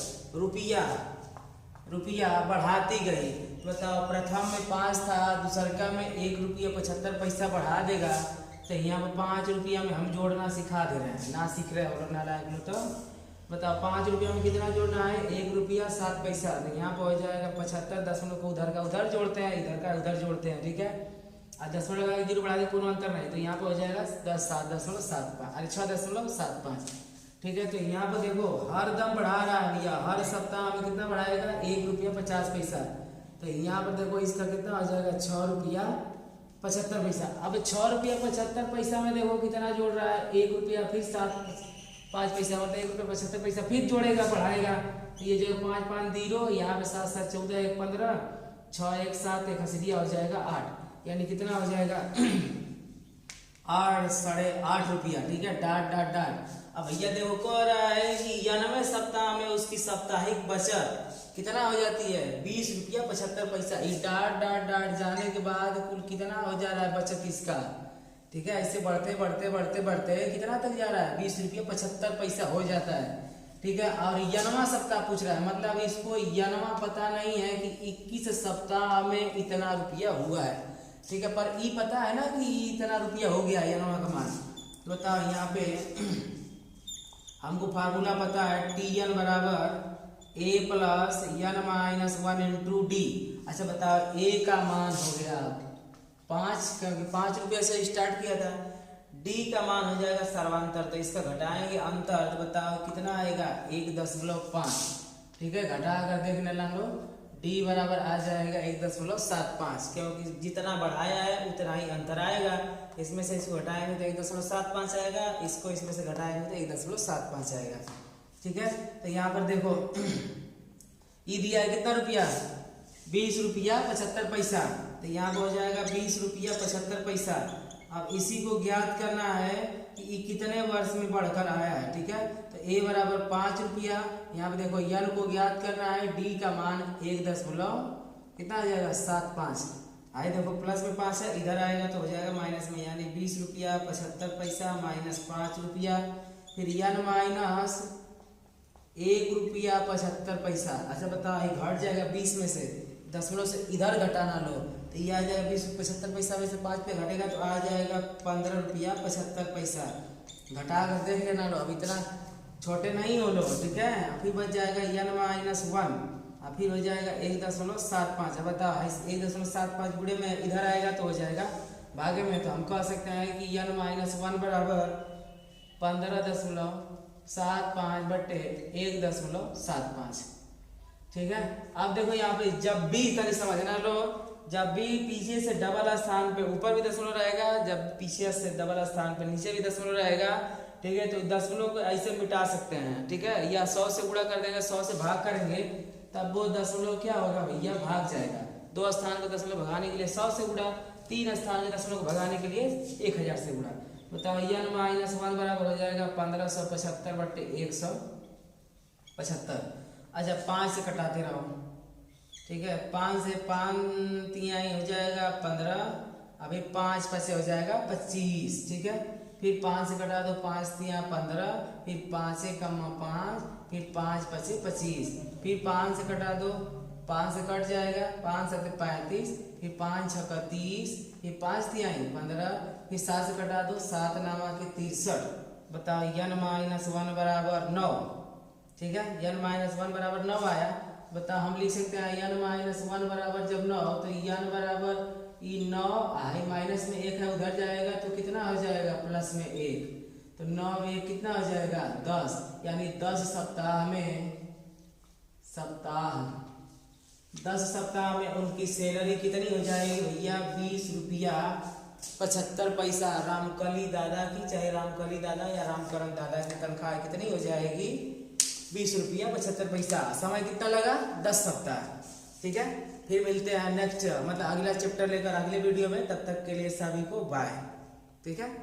Speaker 1: रुपया बढ़ाती गई। बताओ, प्रथम में 5 था, दूसरका में 1 रुपया 75 पैसा बढ़ा देगा। तो यहाँ पर 5 रुपया में हम जोड़ना सिखा दे रहे हैं, ना सीख रहे हो ना लायक लो। तो बताओ 5 रुपया में कितना जोड़ना है? 1 रुपया 7 पैसा। तो यहाँ पर हो जाएगा 75, दशमलव को उधर का उधर जोड़ते हैं, इधर का उधर जोड़ते हैं, ठीक है। और दशमलव का 0 बढ़ा दे, कोई अंतर नहीं। तो यहाँ पर हो जाएगा 7.75, अरे 6.75, ठीक है। तो यहाँ पर देखो हर दम बढ़ा रहा है भैया, हर सप्ताह में कितना बढ़ाएगा? 1 रुपया 50 पैसा। तो यहाँ पर देखो इसका कितना हो जाएगा? 6 रुपया 75 पैसा। अब 6 रुपया 75 पैसा में देखो कितना जोड़ रहा है? 1 रुपया फिर 5 पैसा, मतलब 1 रुपया 75 पैसा फिर जोड़ेगा, बढ़ाएगा। तो ये जो 5 5 0, यहाँ पे 7 7 14 1 15, 6 1 7 1 हंसिया हो जाएगा 8, यानी कितना हो जाएगा? 8 8.5 रुपया, ठीक है। Dot dot dot. अब भैया देखो कह रहा है कि 91 सप्ताह में उसकी साप्ताहिक बचत कितना हो जाती है? 20 रुपया 75 पैसा। ये डाट डाट डाट जाने के बाद कुल कितना हो जा रहा है बचत इसका, ठीक है। ऐसे बढ़ते बढ़ते बढ़ते बढ़ते कितना तक जा रहा है? 20 रुपया 75 पैसा हो जाता है, ठीक है। और 91वां सप्ताह पूछ रहा है, मतलब इसको 91वां पता नहीं है कि 21 सप्ताह में इतना रुपया हुआ है, ठीक है। पर ये पता है ना कि इतना रुपया हो गया 91वां का मान। तो बताओ यहाँ पे हमको फार्मूला पता है, TN बराबर A plus N minus 1 into D. अच्छा बताओ A का मान हो गया 5, क्योंकि 5 रुपये से स्टार्ट किया था। D का मान हो जाएगा सर्वांतर, तो इसका घटाएंगे अंतर, तो बताओ कितना आएगा? 1.5, ठीक है। घटा कर देखने लगो, D बराबर आ जाएगा 1.75, क्योंकि जितना बढ़ाया है उतना ही अंतर आएगा। इसमें से इसको घटाएंगे तो 1.75 आएगा, इसको इसमें से घटाएंगे तो 1.75 आएगा, ठीक है। तो यहाँ पर देखो ये दिया है कितना रुपया? 20 रुपया 75 पैसा। तो यहाँ पर हो जाएगा 20 रुपया 75 पैसा। अब इसी को ज्ञात करना है कि ये कितने वर्ष में बढ़कर आया है, ठीक है। तो A बराबर 5 रुपया, यहाँ पे देखो N को ज्ञात करना है, D का मान 1 कितना आ जाएगा? 75। आए देखो प्लस में 5 है, इधर आएगा तो हो जाएगा माइनस में, यानी 20 रुपया 75 पैसा माइनस 5 रुपया, फिर N माइनस 1 रुपया 75 पैसा। अच्छा बताओ ये घट जाएगा 20 में से, दशमलव से इधर घटाना लो, तो ये आ जाएगा 20 75 पैसा में से 5 पे घटेगा तो आ जाएगा 15 रुपया 75 पैसा। घटा कर देख लेना लो, अब इतना छोटे नहीं हो लो, ठीक है। फिर बच जाएगा N माइनस 1, और फिर हो जाएगा 1.75। अब बताओ 1.75 गुणे में इधर आएगा तो हो जाएगा भागे में, तो हम कह सकते हैं कि N माइनस 1 बराबर 15.75 बटे 1.75, ठीक है। अब देखो यहाँ पे जब भी कभी समझना लो, जब भी पीछे से डबल स्थान पे ऊपर भी दशमलव रहेगा, जब पीछे से डबल स्थान पे नीचे भी दशमलव रहेगा, ठीक है। तो दशमलव को ऐसे मिटा सकते हैं, ठीक है। या 100 से गुणा कर देंगे, 100 से भाग करेंगे, तब वो दशमलव क्या होगा भैया? भाग जाएगा। 2 स्थान को दशमलव भगाने के लिए 100 से गुणा, 3 स्थान के दशमलव को भगाने के लिए 1000 से गुणा। बताओ N माइनस 1 बराबर हो जाएगा 1575 बटे 175। अच्छा 5 से कटाते रहो, ठीक है। 5 से 5 तिहाई हो जाएगा 15, अभी 5 पैसे हो जाएगा 25, ठीक है। फिर 5 से कटा दो, 5 तिया 15, फिर 5 से कम 5, फिर 5 पचे 25, फिर 5 से कटा दो, 5 से कट जाएगा, 5 7 35, फिर 5 6 30, फिर 5 तिहाई 15, फिर 7 से कटा दो, 7 नामा के 63। बताओ N माइनस 1 बराबर 9, ठीक है। N माइनस 1 बराबर 9 आया। बताओ हम लिख सकते हैं N माइनस 1 बराबर जब 9, तो N बराबर 9 आई माइनस में 1 है, उधर जाएगा तो कितना हो जाएगा? प्लस में 1, तो 9 में कितना हो जाएगा? 10, यानी 10 सप्ताह में उनकी सैलरी कितनी हो जाएगी भैया? 20 रुपया 75 पैसा रामकली दादा की, चाहे रामकली दादा या रामकरण दादा की तनख्वाह कितनी हो जाएगी? 20 रुपया 75 पैसा। समय कितना लगा? 10 सप्ताह। ठीक है, फिर मिलते हैं नेक्स्ट मतलब अगला चैप्टर लेकर अगले वीडियो में। तब तक के लिए सभी को बाय। ठीक है।